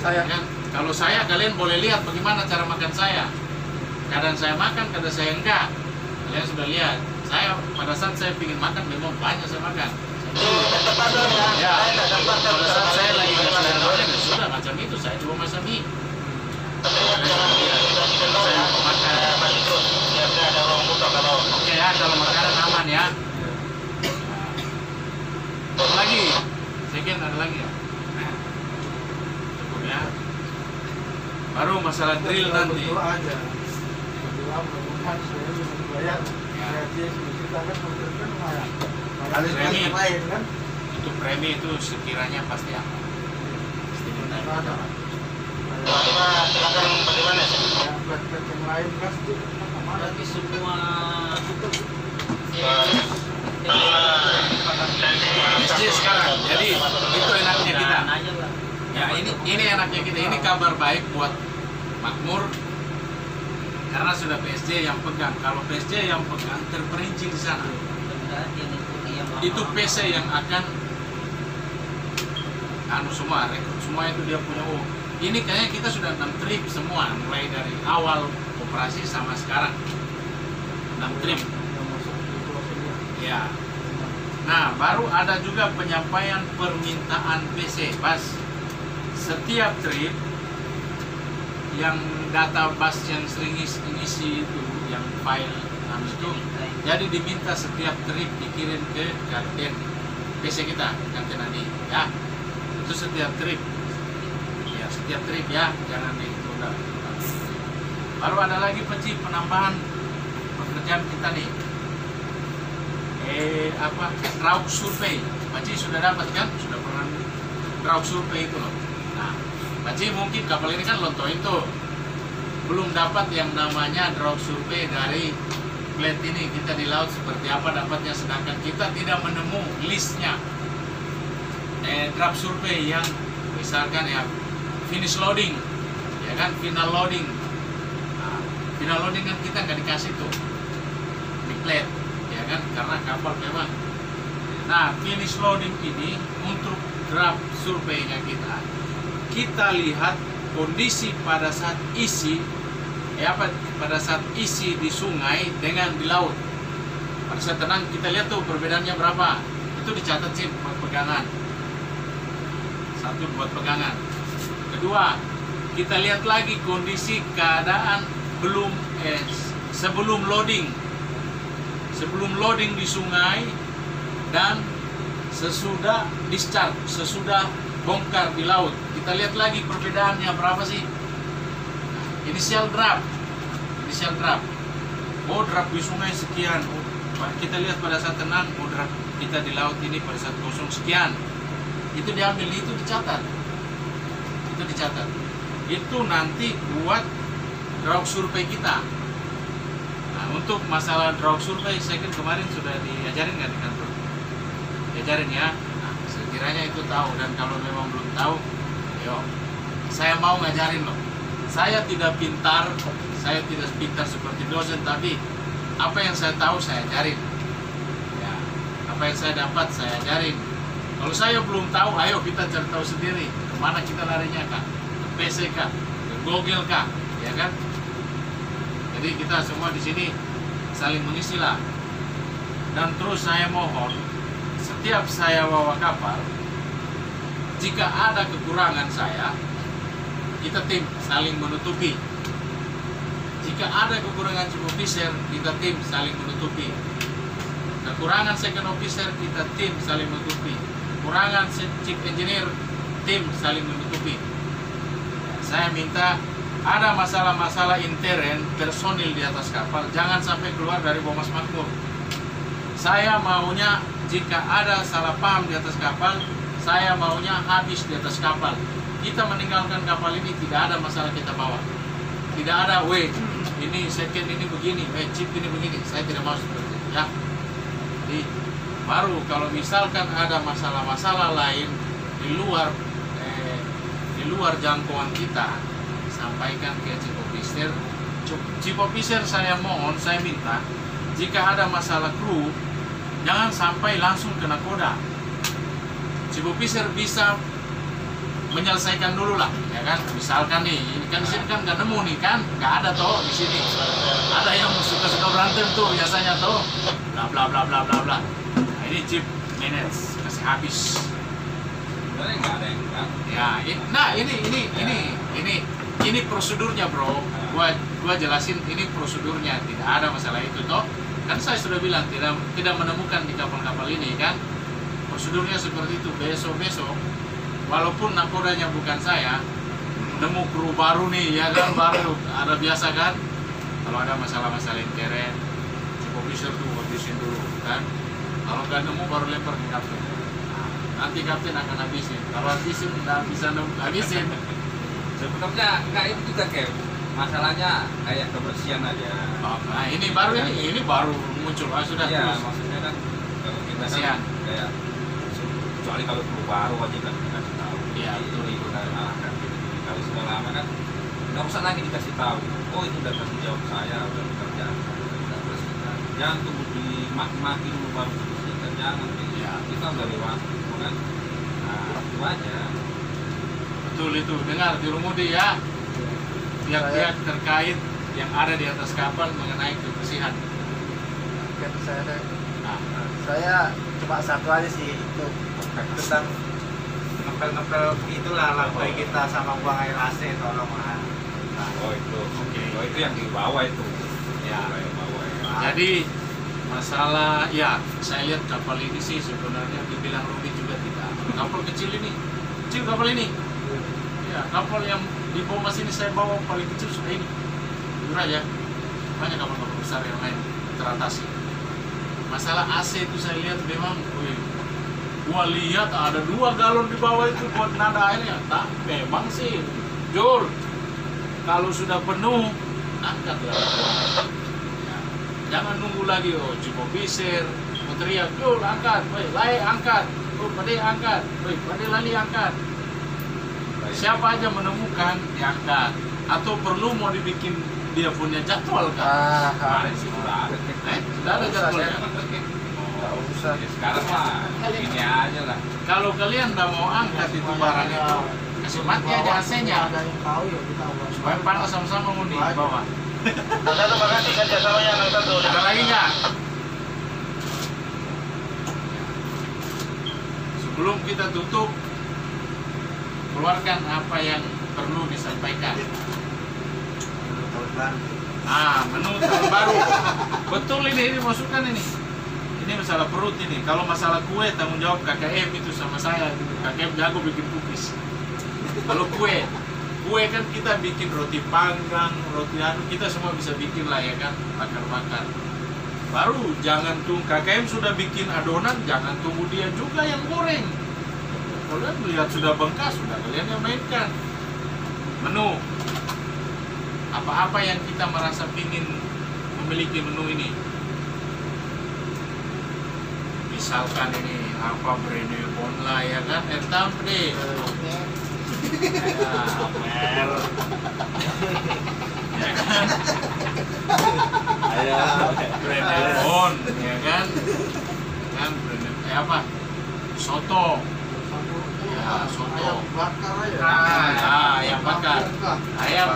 Saya kan, kalau saya kalian boleh lihat bagaimana cara makan saya. Kadang saya makan, kadang saya enggak. Kalian sudah lihat. Saya pada saat saya ingin makan memang banyak saya makan. Ya, pada saat saya lagi nggak makan, sudah macam itu. Saya coba masak mie. Kalian sudah lihat. Saya mau makan. Oke ya, kalau makanan aman ya. Apa lagi? Second ada lagi ya? Cukup ya. Baru masalah drill nanti. aja. Mudah-mudahan saya bisa dibayar. Gaji kita kan menurutkan lumayan. Premi Lain kan? itu premi itu sekiranya pasti apa? Pasti menaik. Ada. Silakan bagaimana? Plat-plat yang lain pasti sama. Berarti semua SJ sekarang. Jadi itu enaknya kita. aja lah. Ya ini enaknya kita. Ini kabar baik buat Makmur karena sudah PSJ yang pegang. Kalau PSJ yang pegang terperinci di sana. Itu PC yang akan semua rekrut semua itu dia punya. Oh, ini kayaknya kita sudah 6 trip semua mulai dari awal operasi sama sekarang 6 trip. Ya. Nah, baru ada juga penyampaian permintaan PC pas setiap trip yang data bus yang sering ngisi itu yang file itu. Jadi diminta setiap trip dikirim ke kantin PC kita, kantin Adi, ya. Itu setiap trip. Ya, setiap trip ya, jangan ditunda. Baru ada lagi penambahan pekerjaan kita nih. Draug survei. Paci sudah dapat kan? Sudah pernah Draug survei itu loh. Nah, Paci mungkin kapal ini kan lontoin tuh. belum dapat yang namanya draft survei dari plat ini. Kita di laut seperti apa dapatnya, sedangkan kita tidak menemu listnya draft survei yang misalkan ya finish loading, ya kan, final loading. Nah, final loading kan kita nggak dikasih tuh di plat, ya kan, karena kapal memang. Nah, finish loading ini untuk draft surveinya kita lihat kondisi pada saat isi, pada saat isi di sungai dengan di laut. Pada saat tenang kita lihat tuh perbedaannya berapa. Itu dicatat sih buat pegangan. Satu buat pegangan. Kedua, kita lihat lagi kondisi keadaan sebelum loading. Sebelum loading di sungai dan sesudah discharge, sesudah bongkar di laut. Kita lihat lagi perbedaannya berapa sih. Initial draft. Oh, draft di sungai sekian. Oh, kita lihat pada saat tenang, oh, draft kita di laut ini pada saat kosong sekian. Itu diambil, itu dicatat. Itu nanti buat draft survei kita. Nah, untuk masalah draft survei, saya kan kemarin sudah diajarin nggak di kantor? Diajarin ya. Nah, sekiranya itu tahu, dan kalau memang belum tahu, yo, saya mau ngajarin loh. Saya tidak pintar seperti dosen, tapi apa yang saya tahu saya ajarin. Ya, apa yang saya dapat saya ajarin. Kalau saya belum tahu, ayo kita cari tahu sendiri. Kemana kita larinya kak? Ke PC kak? Ke Google kak? Ya kan? Jadi kita semua di sini saling mengisi lah. Dan terus saya mohon, setiap saya bawa kapal, jika ada kekurangan saya, kita tim saling menutupi. Jika ada kekurangan chief officer, kita tim saling menutupi. Kekurangan second officer, kita tim saling menutupi. Kekurangan chief engineer, tim saling menutupi. Saya minta ada masalah-masalah intern personil di atas kapal, jangan sampai keluar dari Bomas Makmur. Saya maunya jika ada salah paham di atas kapal, saya maunya habis di atas kapal. Kita meninggalkan kapal ini tidak ada masalah kita bawa. Tidak ada, ini second ini begini, chip ini begini. Saya tidak mau seperti itu, ya. Jadi baru kalau misalkan ada masalah-masalah lain di luar jangkauan kita, sampaikan ke chief officer. Chief officer saya mohon, saya minta, jika ada masalah kru, jangan sampai langsung kena koda. Chief officer bisa menyelesaikan dulu lah, ya kan? Misalkan nih, ini kan di sini kan nggak nemu nih kan, nggak ada toh di sini. Ada yang suka berantem tuh biasanya tuh, bla bla bla bla bla bla. Nah, ini chief manage kasih habis. Sebenarnya nggak ada yang kan. Ya, ini prosedurnya bro. Gua jelasin ini prosedurnya, tidak ada masalah itu toh. Kan saya sudah bilang tidak menemukan di kapal-kapal ini kan. Prosedurnya seperti itu. Besok walaupun nakodanya bukan saya, nemu kru baru nih, ya kan, baru ada biasa kan. Kalau ada masalah-masalah intern, chief officer tuh habisin dulu kan. Kalau nggak nemu baru lempar ke kapten. Nah, nanti kapten akan habisin. Kalau habisin nggak bisa habisin. Sebenarnya nggak itu juga kayak masalahnya kayak kebersihan aja. Nah ini baru muncul, sudah ya, terus. maksudnya kan kalau kita Kasihan. kan kayak kecuali kalau kru baru aja kan dikasih tahu. Iya, betul. Itu kan kalau sudah lama kan nggak usah lagi dikasih tahu. Oh itu udah tanggung jawab saya, udah bekerja. Kita bersihkan. Jangan tunggu dimaki-maki dulu baru bersihkan. Jangan. Ya. Kita udah lewat, kan? Nah itu aja. Betul itu, dengar di Rumudi ya. Pihak-pihak terkait yang ada di atas kapal mengenai kebersihan. Kan Nah, Saya cuma satu aja sih, itu tentang ngepel-ngepel itulah lantai kita sama buang air AC, tolong lah. Oh itu, Oke. Oh itu yang di bawah itu. Ya. Yang bawah ya. Jadi masalah ya, saya lihat kapal ini sih sebenarnya dibilang rugi juga tidak. Kapal kecil kapal ini. Ya, kapal yang di Bomas ini saya bawa paling kecil sudah ini. Jujur aja, banyak kapal-kapal besar yang lain teratasi. Masalah AC itu saya lihat memang, gua lihat ada 2 galon di bawah itu buat nada airnya. Tak, memang sih, Jur. Kalau sudah penuh, angkatlah. Ya. Jangan nunggu lagi, oh cukup bisir, mau teriak, yo angkat, woi lai angkat, oh pade angkat, woi pade lali angkat. Siapa aja menemukan diangkat, atau perlu mau dibikin dia punya jadwal kan? Kemarin sih udah ada. Sudah ada jadwalnya. Oh, usah. Ya, sekarang mah ini aja lah. Kalau kalian nggak mau angkat itu barang itu, kasih mati aja AC-nya Ada yang tahu ya kita ubah. supaya panas sama-sama mau di bawah. Yang satu makasih kerjasamanya yang satu. Ada lagi nggak? Sebelum kita tutup, keluarkan apa yang perlu disampaikan. Menu tahun baru. Betul ini masukkan ini. Ini masalah perut ini. Kalau masalah kue tanggung jawab KKM itu sama saya. KKM jago bikin cookies. Kalau kue kan kita bikin roti panggang, roti anu kita semua bisa bikin lah ya kan, bakar-bakar. Baru jangan tunggu KKM sudah bikin adonan, jangan tunggu dia juga yang goreng. Kalian lihat sudah bengkas, sudah kalian yang mainkan. Menu apa-apa yang kita merasa ingin memiliki menu ini. Misalkan ini apa Brenebon lah ya kan, tahun deh. Apel. Ya kan? Brenebon, ya kan? Kan Brenebon apa? Soto. Ya, soto. Ayam bakar aja. Ayam bakar. Ayam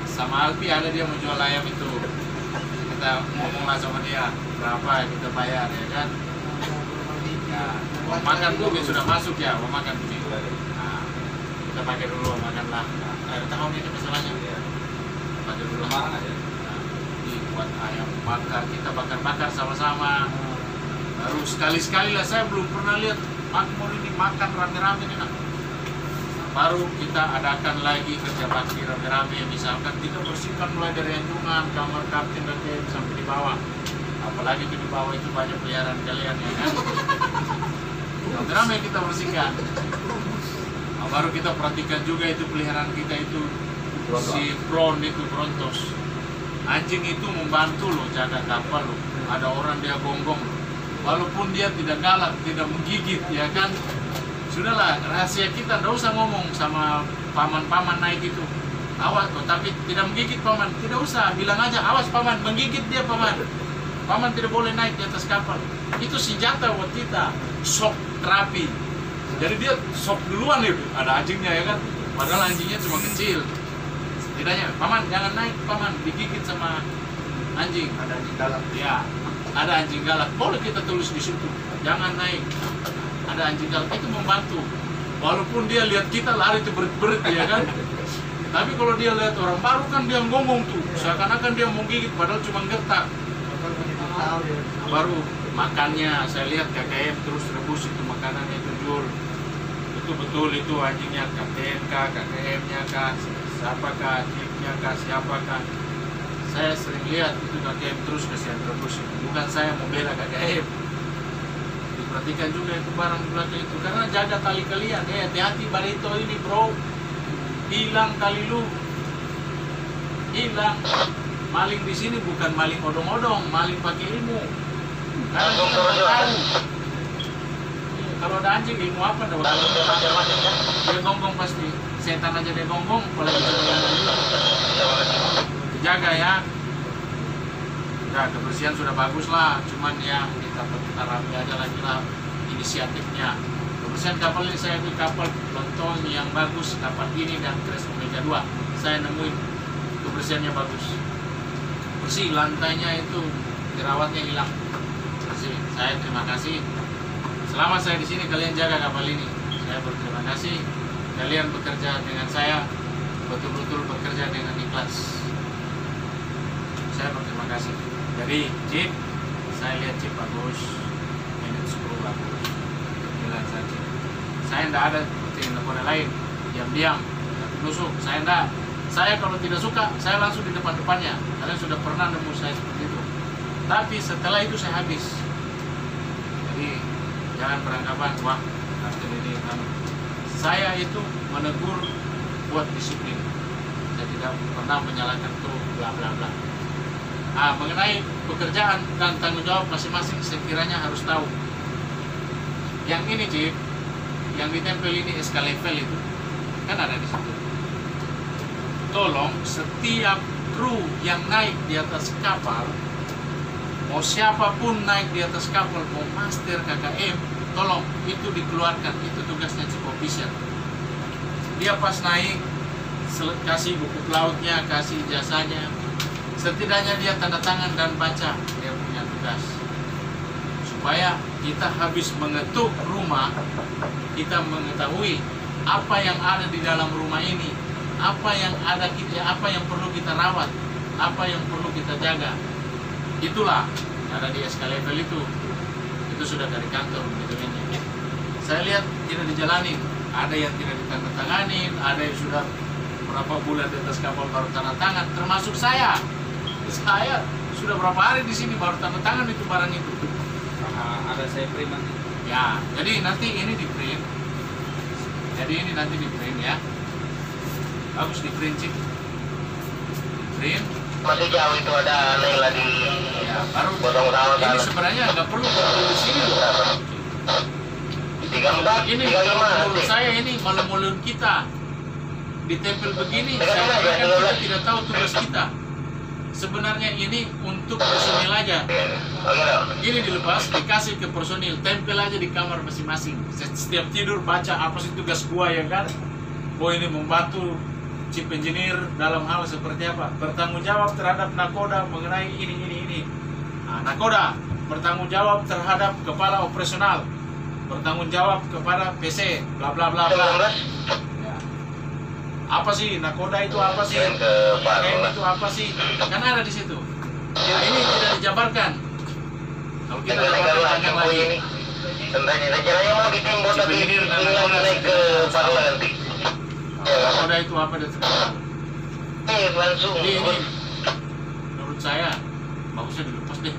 sama Alpi ada dia mau jual ayam itu. Kita ngomonglah sama dia berapa kita bayar ya kan? Ya, mau makan dulu sudah masuk ya, mau makan dulu. Nah, kita pakai dulu makanlah. Air tahun ini masalahnya. Pakai dulu Mana ya? Nah, dibuat ayam bakar, kita bakar-bakar sama-sama. Baru sekali-sekali lah, saya belum pernah lihat makmur ini makan rame-rame nih nak. Baru kita adakan lagi kerja bakti rame-rame, misalkan kita bersihkan mulai dari anjungan, kamar kapten dan sampai di bawah. Apalagi di bawah itu banyak peliharaan kalian ya kan. Rame-rame kita bersihkan. Nah, baru kita perhatikan juga itu peliharaan kita itu si Bron itu Brontos. Anjing itu membantu loh jaga kapal loh. Ada orang dia gonggong loh. Walaupun dia tidak galak, tidak menggigit ya kan. Sudahlah, rahasia kita, tidak usah ngomong sama paman-paman naik itu. Awas, tapi tidak menggigit paman, tidak usah, bilang aja, awas paman, menggigit dia paman. Paman tidak boleh naik di atas kapal. Itu senjata buat kita, shock terapi. Jadi dia shock duluan itu, ada anjingnya ya kan. Padahal anjingnya cuma kecil. Setidaknya, paman jangan naik, paman, digigit sama anjing. Ada di dalam. Ya, ada anjing galak, boleh kita tulis di situ, jangan naik. Ada anjing galak, itu membantu. Walaupun dia lihat kita lari itu berit-berit ya kan. Tapi kalau dia lihat orang baru kan dia ngomong tuh, seakan-akan dia mau gigit padahal cuma gertak. Baru makannya, saya lihat KKM terus rebus itu makanannya itu Jul. Itu betul itu anjingnya KTM kah, KKM-nya kah, siapakah, Jeep-nya kah, siapakah. Saya sering lihat itu KKM terus kasihan rebus itu. Bukan saya mau bela KKM. Perhatikan juga itu barang di belakang itu karena jaga tali kalian. Hati-hati barito ini bro, hilang tali lu, hilang. Maling di sini bukan maling odong-odong, maling pakai ilmu. Karena kita nggak tahu. Kalau ada anjing ilmu apa dah? Dia gonggong pasti, setan aja dia gonggong, apalagi jaga ya. Nah, kebersihan sudah bagus lah, cuman ya kita rapi aja lagi lah inisiatifnya. Kebersihan kapal ini saya di kapal lontong yang bagus, kapal ini dan Cres Omega 2. Saya nemuin kebersihannya bagus. Bersih, lantainya itu jerawatnya hilang. Bersih. Saya terima kasih. Selama saya di sini kalian jaga kapal ini. Saya berterima kasih. Kalian bekerja dengan saya, betul-betul bekerja dengan ikhlas. Saya berterima kasih. Jadi chip, saya lihat chip bagus, manage screw bagus, jalan saja. Saya tidak ada seperti negara lain, diam-diam, nusuk. Saya tidak. Saya kalau tidak suka, saya langsung di depan-depannya. Kalian sudah pernah nemu saya seperti itu. Tapi setelah itu saya habis. Jadi jangan beranggapan wah kapten ini kan. Saya itu menegur buat disiplin. saya tidak pernah menyalahkan kru, bla bla bla. Nah, mengenai pekerjaan dan tanggung jawab masing-masing sekiranya harus tahu. Yang ini Cip, yang ditempel ini SK level itu kan ada di situ. Tolong setiap kru yang naik di atas kapal, mau siapapun naik di atas kapal, mau master KKM, tolong itu dikeluarkan, itu tugasnya chief officer. Dia pas naik kasih buku pelautnya, kasih jasanya, setidaknya dia tanda tangan dan baca dia punya tugas, supaya kita habis mengetuk rumah, kita mengetahui apa yang ada di dalam rumah ini, apa yang ada kita, apa yang perlu kita rawat, apa yang perlu kita jaga. Itulah ada di SK level itu sudah dari kantor begitu ini. Saya lihat tidak dijalani, ada yang tidak ditandatanganin, ada yang sudah berapa bulan di atas kapal baru tanda tangan, termasuk saya. Saya sudah berapa hari di sini baru tanda tangan itu barang itu. Ada saya print nanti. Ya, jadi nanti ini di print. Jadi ini nanti di print ya. Bagus di print Cik. Print. Masih jauh itu ada aneh lagi. Ya, baru Potong sama ini sana. sebenarnya nggak perlu di sini loh. 34, Ini 35 kalau menurut nanti. saya ini malu-maluin kita. Ditempel begini, Tekan saya aja, kan 12. kita tidak tahu tugas kita. Sebenarnya ini untuk personil aja. Oke dong. Ini dilepas, dikasih ke personil, tempel aja di kamar masing-masing. Setiap tidur baca apa sih tugas gua ya kan? Oh ini membantu chief engineer dalam hal seperti apa? Bertanggung jawab terhadap nakoda mengenai ini. Nah, nakoda bertanggung jawab terhadap kepala operasional, bertanggung jawab kepada PC, bla bla bla bla. 19. Ya. Apa sih nakoda itu apa sih? Kirim ke Pak KKM Roland. itu apa sih? Kan ada di situ. Nah, ini tidak dijabarkan. Kalau kita jabarkan panjang lagi. Tentang rencananya mau ditimbun tapi Cipenir dan tinggal Nakoda naik ke sudah Parla nanti. Ya, Nakoda itu apa dan sekarang? langsung. Ini menurut saya bagusnya dilepas deh.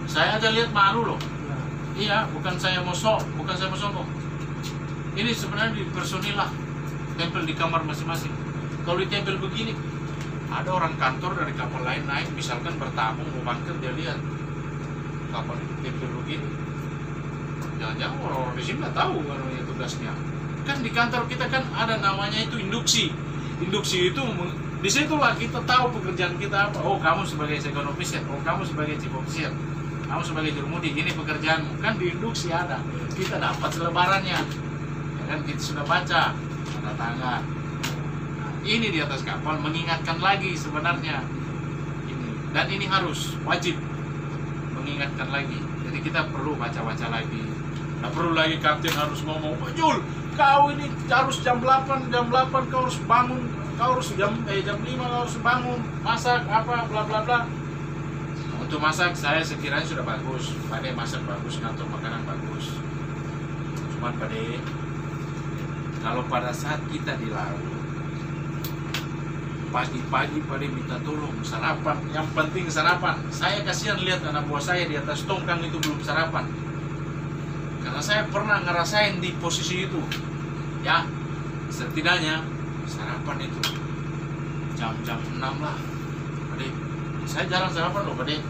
Saya aja lihat malu loh. Iya, bukan saya mau sombong. Ini sebenarnya di personil lah, tempel di kamar masing-masing. Kalau ditempel begini, ada orang kantor dari kapal lain naik, misalkan bertamu mau mangkir, dia lihat kapal ditempel begini. Jangan-jangan orang-orang di sini nggak tahu kan tugasnya. Kan di kantor kita kan ada namanya itu induksi. Induksi itu disitulah kita tahu pekerjaan kita apa. Oh, kamu sebagai second officer, oh kamu sebagai chief officer, kamu sebagai jurumudi, ini pekerjaanmu. Kan di induksi ada, kita dapat selebarannya ya kan, kita sudah baca tanda tangan. Nah, ini di atas kapal mengingatkan lagi sebenarnya ini, dan ini harus wajib mengingatkan lagi. Jadi kita perlu baca-baca lagi, nggak perlu lagi kapten harus ngomong, "Pak Jul, kau ini harus jam 8 kau harus bangun, kau harus jam 5 kau harus bangun, masak apa bla bla bla." Untuk masak saya sekiranya sudah bagus, Pade masak bagus, ngatur makanan bagus. Cuman Pade, kalau pada saat kita di laut, pagi-pagi Pade minta tolong sarapan, yang penting sarapan. Saya kasihan lihat anak buah saya di atas tongkang itu belum sarapan. Karena saya pernah ngerasain di posisi itu. Ya, setidaknya sarapan itu jam 6 lah. Pade, saya jarang sarapan loh Pade.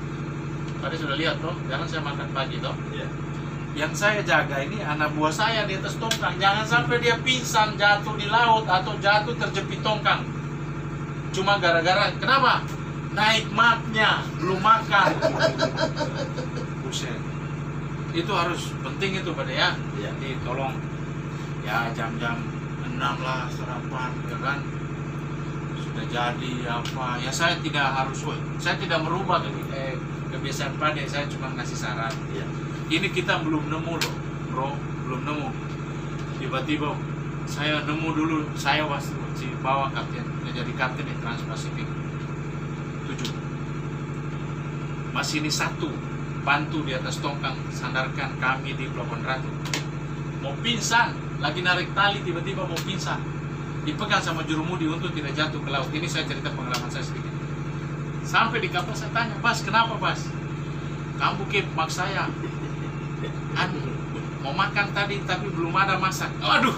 Pade sudah lihat toh, jarang saya makan pagi toh. Iya. Yang saya jaga ini anak buah saya di atas tongkang. Jangan sampai dia pingsan, jatuh di laut, atau jatuh terjepit tongkang. Cuma gara-gara, kenapa? Naik maknya, belum makan. Buset. Itu harus penting itu Pade ya. Iya. Jadi tolong ya jam-jam 6 lah sarapan ya kan. Sudah jadi apa ya, saya tidak harus, saya tidak merubah kebiasaan Pade, saya cuma ngasih saran. Iya. Ini kita belum nemu loh bro, belum nemu. Tiba-tiba saya nemu dulu, saya si bawa kapten, jadi kapten di Trans-Pasifik 7. Masih ini satu bantu di atas tongkang, sandarkan kami di Pelabuhan Ratu. Mau pingsan, lagi narik tali tiba-tiba mau pingsan, dipegang sama jurumudi untuk tidak jatuh ke laut. Ini saya cerita pengalaman saya sedikit. Sampai di kapal saya tanya, "Bas, kenapa Bas? Kamu kepak saya mau makan tadi tapi belum ada masak." Aduh,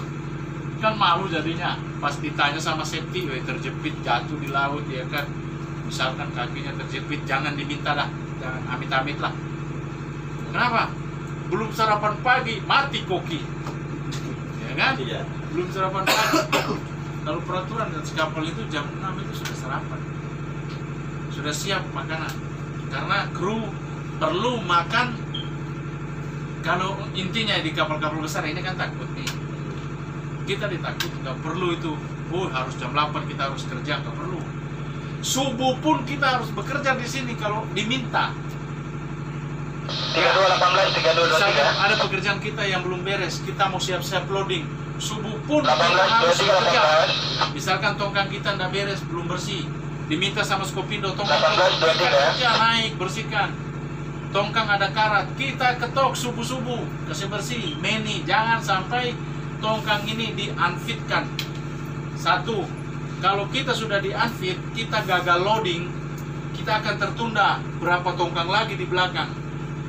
kan malu jadinya. pas ditanya sama safety, terjepit jatuh di laut ya kan, misalkan kakinya terjepit, jangan diminta dah, jangan amit-amit lah. Kenapa? Belum sarapan pagi mati koki, ya kan? Iya. Belum sarapan pagi. Kalau peraturan dan kapal itu jam 6 itu sudah sarapan, sudah siap makanan, karena kru perlu makan. Kalau intinya di kapal-kapal besar ini kan takut nih, kita ditakut, nggak perlu itu. Harus jam 8 kita harus kerja, nggak perlu. Subuh pun kita harus bekerja di sini kalau diminta. 3218, 3223. Misalkan ada pekerjaan kita yang belum beres, kita mau siap-siap loading, subuh pun kita 18, harus 23, bekerja. 18. Misalkan tongkang kita nggak beres, belum bersih, diminta sama Skopindo tongkang 18, 23. kerja naik bersihkan. Tongkang ada karat, kita ketok subuh-subuh, kasih bersih, meni, jangan sampai tongkang ini di-unfitkan. Satu, kalau kita sudah di-unfit, kita gagal loading, kita akan tertunda berapa tongkang lagi di belakang.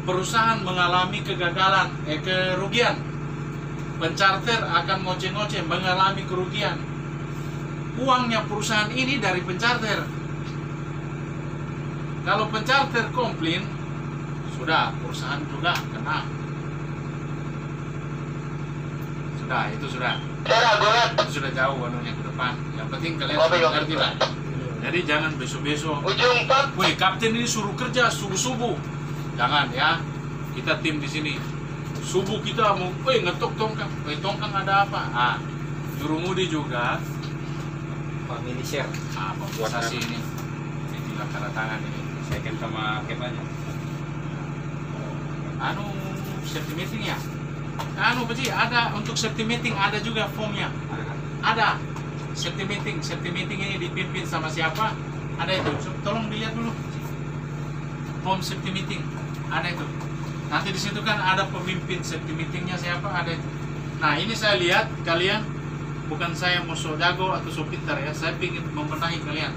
Perusahaan mengalami kegagalan, kerugian. Pencharter akan ngoceh-ngoceh, mengalami kerugian. Uangnya perusahaan ini dari pencharter. Kalau pencharter komplain, sudah, perusahaan juga kena. Sudah, itu sudah. Itu sudah jauh anunya ke depan. Yang penting kalian sudah ngerti lah. Jadi jangan besok-besok, Ujung 4. woi kapten ini suruh kerja subuh-subuh. Jangan ya. Kita tim di sini. Subuh kita mau, ngetok tongkang. Tongkang ada apa? Jurumudi juga. Pak mini share. Posisi ini. Ini tanda tangan ini. Second sama cap aja. Safety meeting ya? Beci, ada untuk safety meeting, ada juga formnya. Ada kan? Ada safety meeting ini dipimpin sama siapa? Ada itu. Tolong dilihat dulu. Form safety meeting ada itu. Nanti di situ kan ada pemimpin safety meetingnya siapa, ada itu. Nah ini saya lihat kalian, bukan saya mau so jago atau so pintar ya, saya ingin membenahi kalian.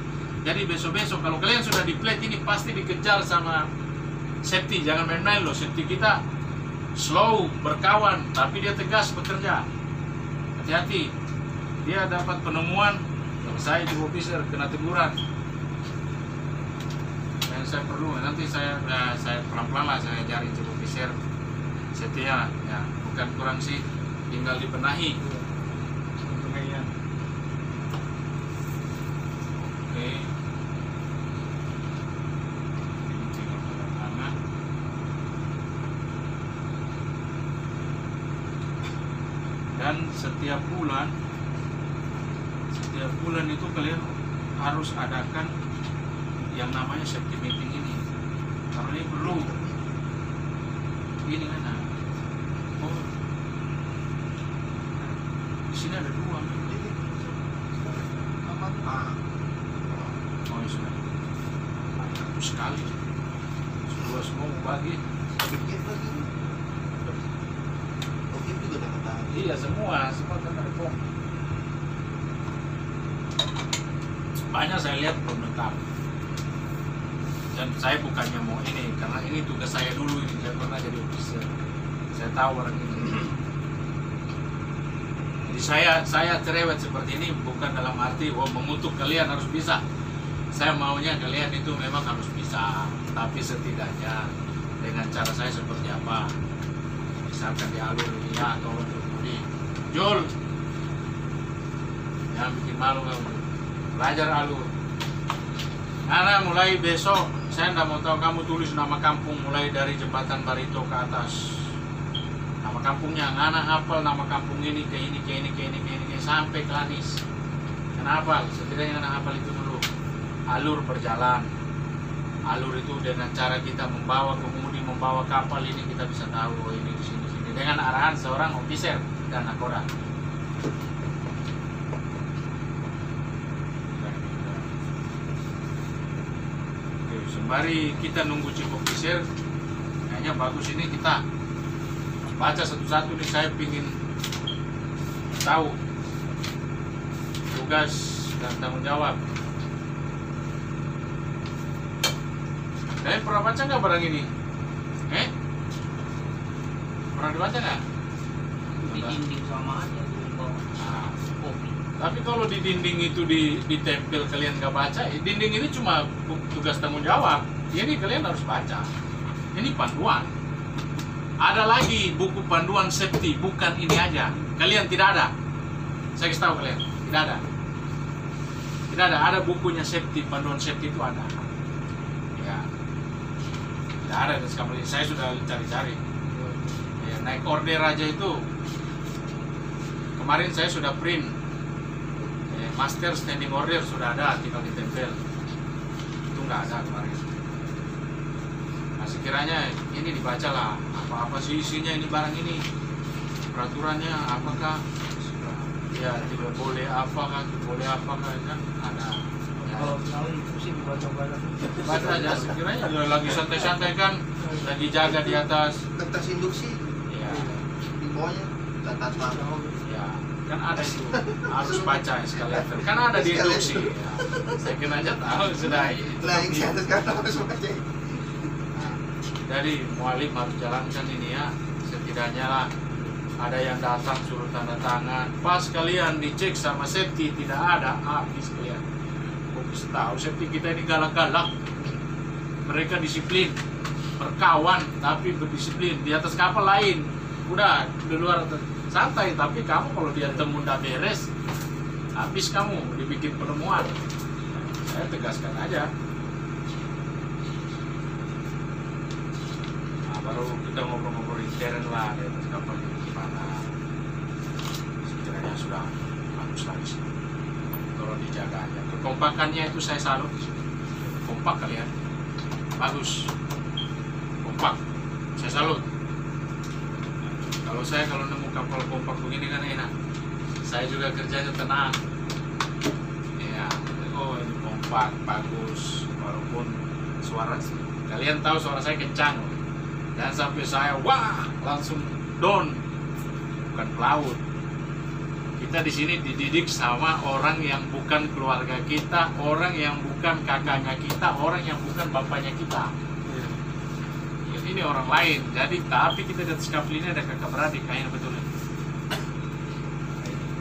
Jadi besok-besok kalau kalian sudah di plate ini pasti dikejar sama safety, jangan main-main loh. Safety kita slow, berkawan, tapi dia tegas bekerja. Hati-hati, dia dapat penemuan, saya di officer kena teguran. Dan saya perlu, nanti saya pelan-pelan lah saya ajarin di officer setia, ya bukan kurang sih, tinggal dibenahi. Oke. Dan setiap bulan itu kalian harus adakan yang namanya safety meeting ini, karena ini perlu. Ini kan, di sini ada dua. Sudah bagus sekali, semua bagi. Iya semua kan ada form. Banyak saya lihat belum lengkap. Dan saya bukannya mau ini, karena ini tugas saya dulu ini. Saya pernah jadi officer. Saya tahu orang ini. Jadi saya cerewet seperti ini bukan dalam arti mengutuk kalian harus bisa. Saya maunya kalian itu memang harus bisa, tapi setidaknya dengan cara saya seperti apa. Misalkan di alur ini ya, tolong di Jul, jangan bikin malu kamu, belajar alur. Karena mulai besok saya tidak mau tahu kamu tulis nama kampung mulai dari jembatan Barito ke atas. Nama kampungnya, anak hafal nama kampung ini ke ini sampai ke Anis. Kenapa? Setidaknya anak hafal itu dulu. Alur berjalan. Alur itu dengan cara kita membawa kemudi, membawa kapal ini kita bisa tahu ini di sini dengan arahan seorang officer dan nakoda. Oke, sembari kita nunggu chief officer, kayaknya bagus ini kita baca satu-satu nih. Saya ingin tahu tugas dan tanggung jawab. Kalian pernah baca nggak barang ini? Pernah dibaca nggak? Di dinding sama aja di bawah kopi. Tapi kalau di dinding itu ditempel kalian nggak baca, dinding ini cuma tugas tanggung jawab. Ini kalian harus baca. Ini panduan. Ada lagi buku panduan safety, bukan ini aja. Kalian tidak ada. Saya kasih tahu kalian, tidak ada. Tidak ada. Ada bukunya safety, panduan safety itu ada. Ya, tidak ada. Dan sekarang saya sudah cari-cari. Ya, naik order aja itu. Kemarin saya sudah print. Master standing order sudah ada, tinggal ditempel. Itu nggak ada kemarin. Nah, sekiranya ini dibacalah apa sih isinya ini barang ini, peraturannya apakah ya tidak boleh apakah, boleh apakah kan ada. Ya. Kalau itu sih dibaca-baca. Baca aja sekiranya lagi santai-santai kan, lagi jaga di atas. Kertas induksi Ya, di bawahnya catatan. ya kan ada itu harus baca eskalator. Kan ada di induksi. Ya. Saya kira aja tahu sudah. Nah, yang di atas kan harus baca. Jadi mualim harus jalankan ini ya, setidaknya lah ada yang datang suruh tanda tangan, pas kalian dicek sama safety tidak ada, habis kalian. Kok bisa tahu safety kita ini galak-galak, mereka disiplin, berkawan tapi berdisiplin. Di atas kapal lain, udah di luar santai, tapi kamu kalau dia temu ndak beres, habis kamu dibikin penemuan. Saya tegaskan aja. Baru kita ngobrol-ngobrol intern lah di atas kapal ini gimana, sekiranya sudah bagus lagi sih kalau dijaga aja. Kekompakannya itu saya salut, kompak kalian, bagus, kompak, saya salut. Kalau nemu kapal kompak begini kan enak, saya juga kerjanya tenang. Ya, oh ini kompak, bagus, walaupun suara kalian tahu suara saya kencang. Dan sampai saya wah langsung down, bukan pelaut. Kita di sini dididik sama orang yang bukan keluarga kita, orang yang bukan kakaknya kita, orang yang bukan bapaknya kita. Ya, ini orang lain. Jadi tapi kita di atas kapal ini ada kakak beradik, kayaknya betul.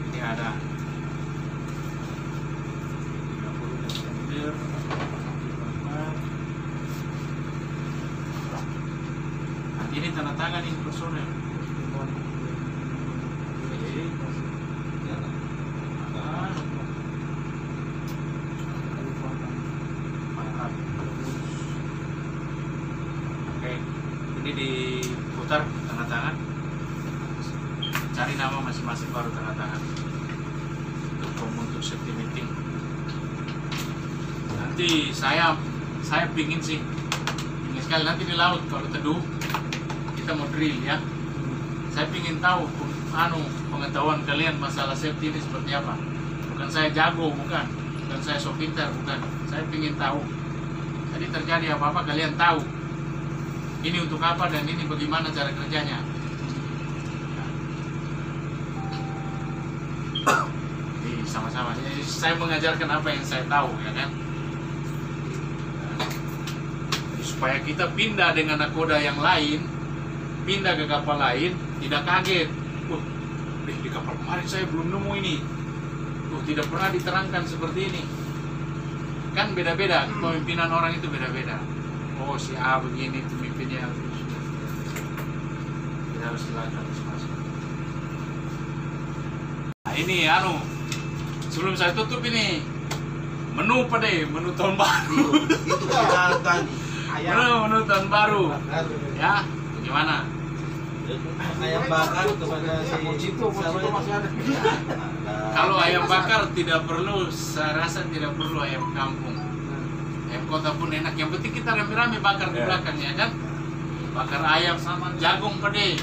Ini ada 30 Desember. Ini tanda tangan ini personel. Oke, ini diputar tanda tangan. Cari nama masing-masing baru tanda tangan. Untuk safety meeting. Nanti saya pingin sih, ingin sekali nanti di laut kalau teduh. Kita mau drill ya. Saya ingin tahu pengetahuan kalian masalah safety ini seperti apa. Bukan saya jago, bukan saya so pintar, bukan. Saya ingin tahu. Jadi terjadi apa-apa kalian tahu. Ini untuk apa dan ini bagaimana cara kerjanya. Jadi sama-sama. Jadi saya mengajarkan apa yang saya tahu, ya kan. Jadi, supaya kita pindah dengan nakoda yang lain, pindah ke kapal lain, tidak kaget. Di kapal kemarin saya belum nemu ini. Tidak pernah diterangkan seperti ini. Kan beda-beda, pemimpinan orang itu beda-beda. Oh si A begini, pemimpinnya tidak harus dilakukan masing-masing. Nah ini sebelum saya tutup ini menu tahun baru. Itu kan tadi. Menu tahun baru. Ya, gimana? Ayam bakar kepada si Mojito masih ada. Kalau ayam bakar tidak perlu, saya rasa tidak perlu ayam kampung. Ayam kota pun enak. Yang penting kita rame-rame bakar di belakang ya kan. Bakar ayam sama jagung pede,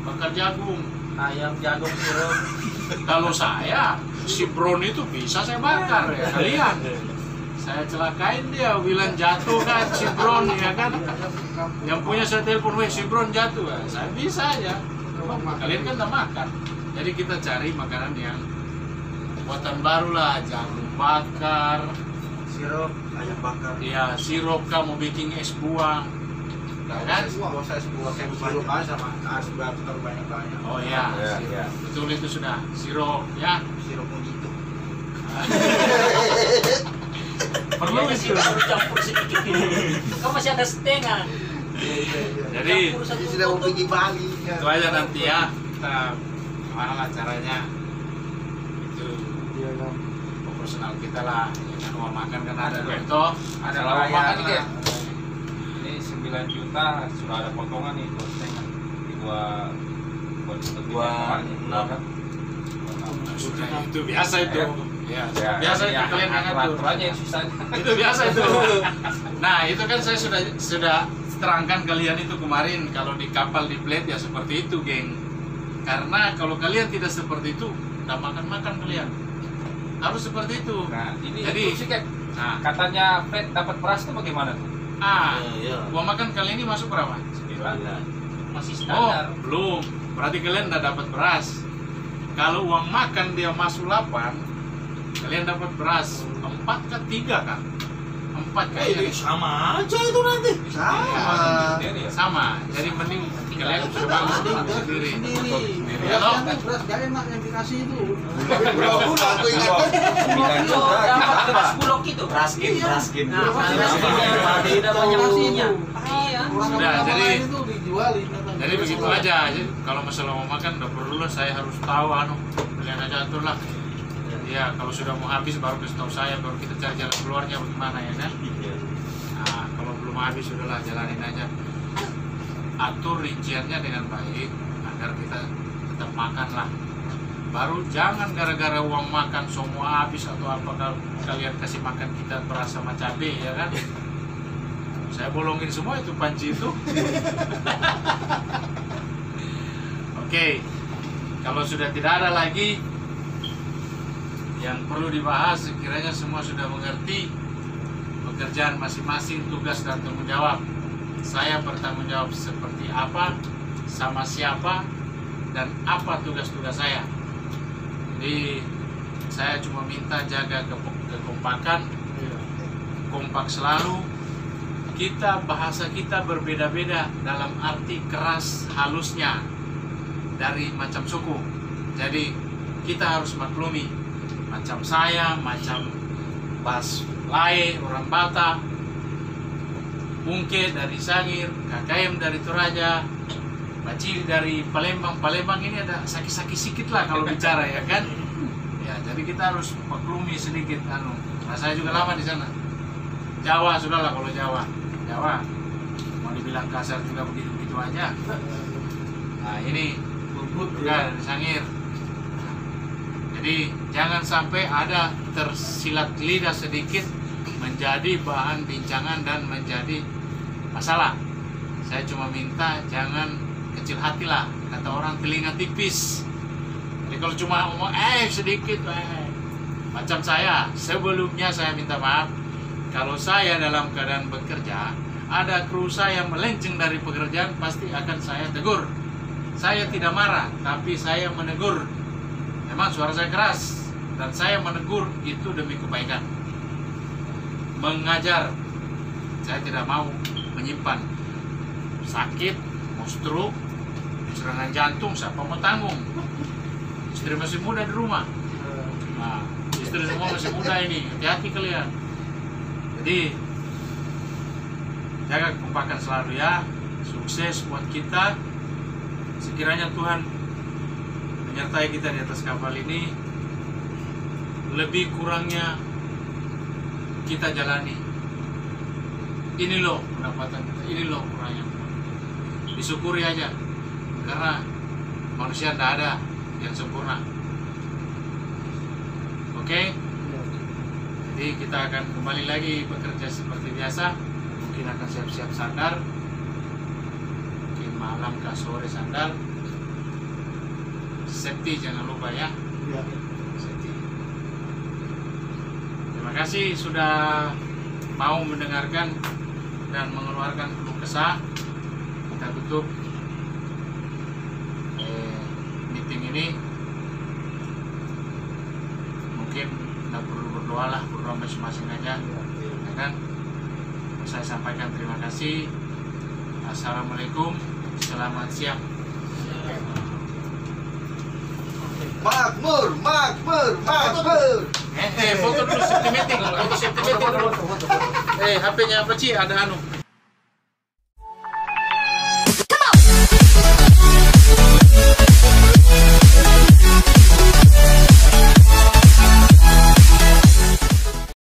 bakar jagung. ayam jagung sirup. Kalau saya si Bron itu bisa saya bakar ya kalian. Saya celakain dia, bilang jatuh kan si Bron ya kan. Yang punya saya telepon, weh si Bron jatuh ya. Saya bisa aja. Kalian kan udah makan. Jadi kita cari makanan yang buatan baru lah, jagung bakar, Sirup, ayam bakar. ya sirup kamu bikin es buah, ya kan? Saya sebuah kayak sirup aja sama es bakar banyak-banyak. Oh ya, Ya, ya. betul itu sudah sirup ya. Sirup mojito. Perlu Iya sih, itu. baru campur sedikit ini. Kau masih ada setengah. Jadi Campur satu Sudah mau potong. pergi Bali. itu aja nanti ya. Kita gimana lah caranya. Itu Iya kan. proporsional kita lah. Jangan uang makan kan ada itu. Ada Salah uang makan nih, bayar Ken. Ini 9 juta sudah ada potongan nih 2,5 di 2 kan. Sudah itu biasa itu. Ya, Ya, biasa itu ya, kalian yang ngatur. atur aja yang susah. Itu biasa itu. Nah itu kan saya sudah terangkan kalian itu kemarin kalau di kapal di plate ya seperti itu, geng. Karena kalau kalian tidak seperti itu, nggak makan kalian. Harus seperti itu. Nah, ini Jadi, itu sih Ken. Nah, Katanya Fed dapat beras itu bagaimana tuh? uang makan kalian ini masuk berapa? 9. Masih Oh, standar. belum. Berarti kalian udah dapat beras. Kalau uang makan dia masuk 8, kalian dapat beras 4 ke 3 kan? 4 kayaknya. Sama aja itu nanti. Sama. Jadi mending kalian sudah bagus sendiri. Sendiri. Ya, toh? Beras gak enak yang dikasih itu. Berapa aku ingat. 9 Itu juta. dapat beras bulog itu. Raskin. Nah, Beras beras bulog. bulog. Tidak banyak isinya. Iya. Sudah, jadi- itu dijualin. Jadi begitu aja. Jadi kalau masalah mau makan udah perlu lah saya harus tahu kalian aja atur lah. Ya kalau sudah mau habis baru kasih tahu saya, baru kita cari jalan keluarnya bagaimana ya kan. Nah kalau belum habis sudahlah jalanin aja. Atur rinciannya dengan baik agar kita tetap makan lah. Baru jangan gara-gara uang makan semua habis atau apa kalau kalian kasih makan kita beras sama cabai ya kan. Saya bolongin semua itu panci itu. Oke, kalau sudah tidak ada lagi yang perlu dibahas, sekiranya semua sudah mengerti pekerjaan masing-masing, tugas dan tanggung jawab. Saya bertanggung jawab seperti apa, sama siapa, dan apa tugas-tugas saya. Jadi saya cuma minta jaga kekompakan, kompak selalu. Kita bahasa kita berbeda-beda dalam arti keras halusnya dari macam suku. Jadi kita harus maklumi macam saya, macam Bas Lae, orang Bata, Bungke dari Sangir, KKM dari Toraja, Bacili dari Palembang. Palembang ini ada sakit-sakit sedikit lah kalau bicara ya kan. Ya, jadi kita harus maklumi sedikit Nah, saya juga lama di sana. Jawa sudahlah kalau Jawa. Jawa mau dibilang kasar juga begitu-begitu aja. Nah, ini juga dari Sangir. Jadi jangan sampai ada tersilat lidah sedikit menjadi bahan bincangan dan menjadi masalah. Saya cuma minta jangan kecil hati lah, kata orang telinga tipis. Jadi kalau cuma ngomong sedikit macam saya, sebelumnya saya minta maaf kalau saya dalam keadaan bekerja ada kru saya yang melenceng dari pekerjaan, pasti akan saya tegur. Saya tidak marah, tapi saya menegur. Memang suara saya keras dan saya menegur itu demi kebaikan. Mengajar, saya tidak mau menyimpan sakit, mau stroke, serangan jantung, siapa mau tanggung? Istri masih muda di rumah. Nah, istri semua masih muda ini, hati-hati kalian. Jadi jaga kekompakan selalu ya. Sukses buat kita. Sekiranya Tuhan menyertai kita di atas kapal ini, lebih kurangnya kita jalani. Ini loh pendapatan kita, ini loh kurangnya. Disyukuri aja, karena manusia tidak ada yang sempurna. Oke? Jadi kita akan kembali lagi bekerja seperti biasa. Mungkin akan siap-siap sandar, mungkin malam ke sore sandar. Safety jangan lupa ya. Safety. Terima kasih sudah mau mendengarkan dan mengeluarkan keluh kesah. Kita tutup meeting ini. Mungkin tidak perlu berdoa lah, berdoa masing-masing aja, ya kan? Saya sampaikan terima kasih. Assalamualaikum, selamat siang. Makmur, makmur, makmur. Foto dulu safety meeting. Foto safety meeting dulu. HP-nya Paci ada anu.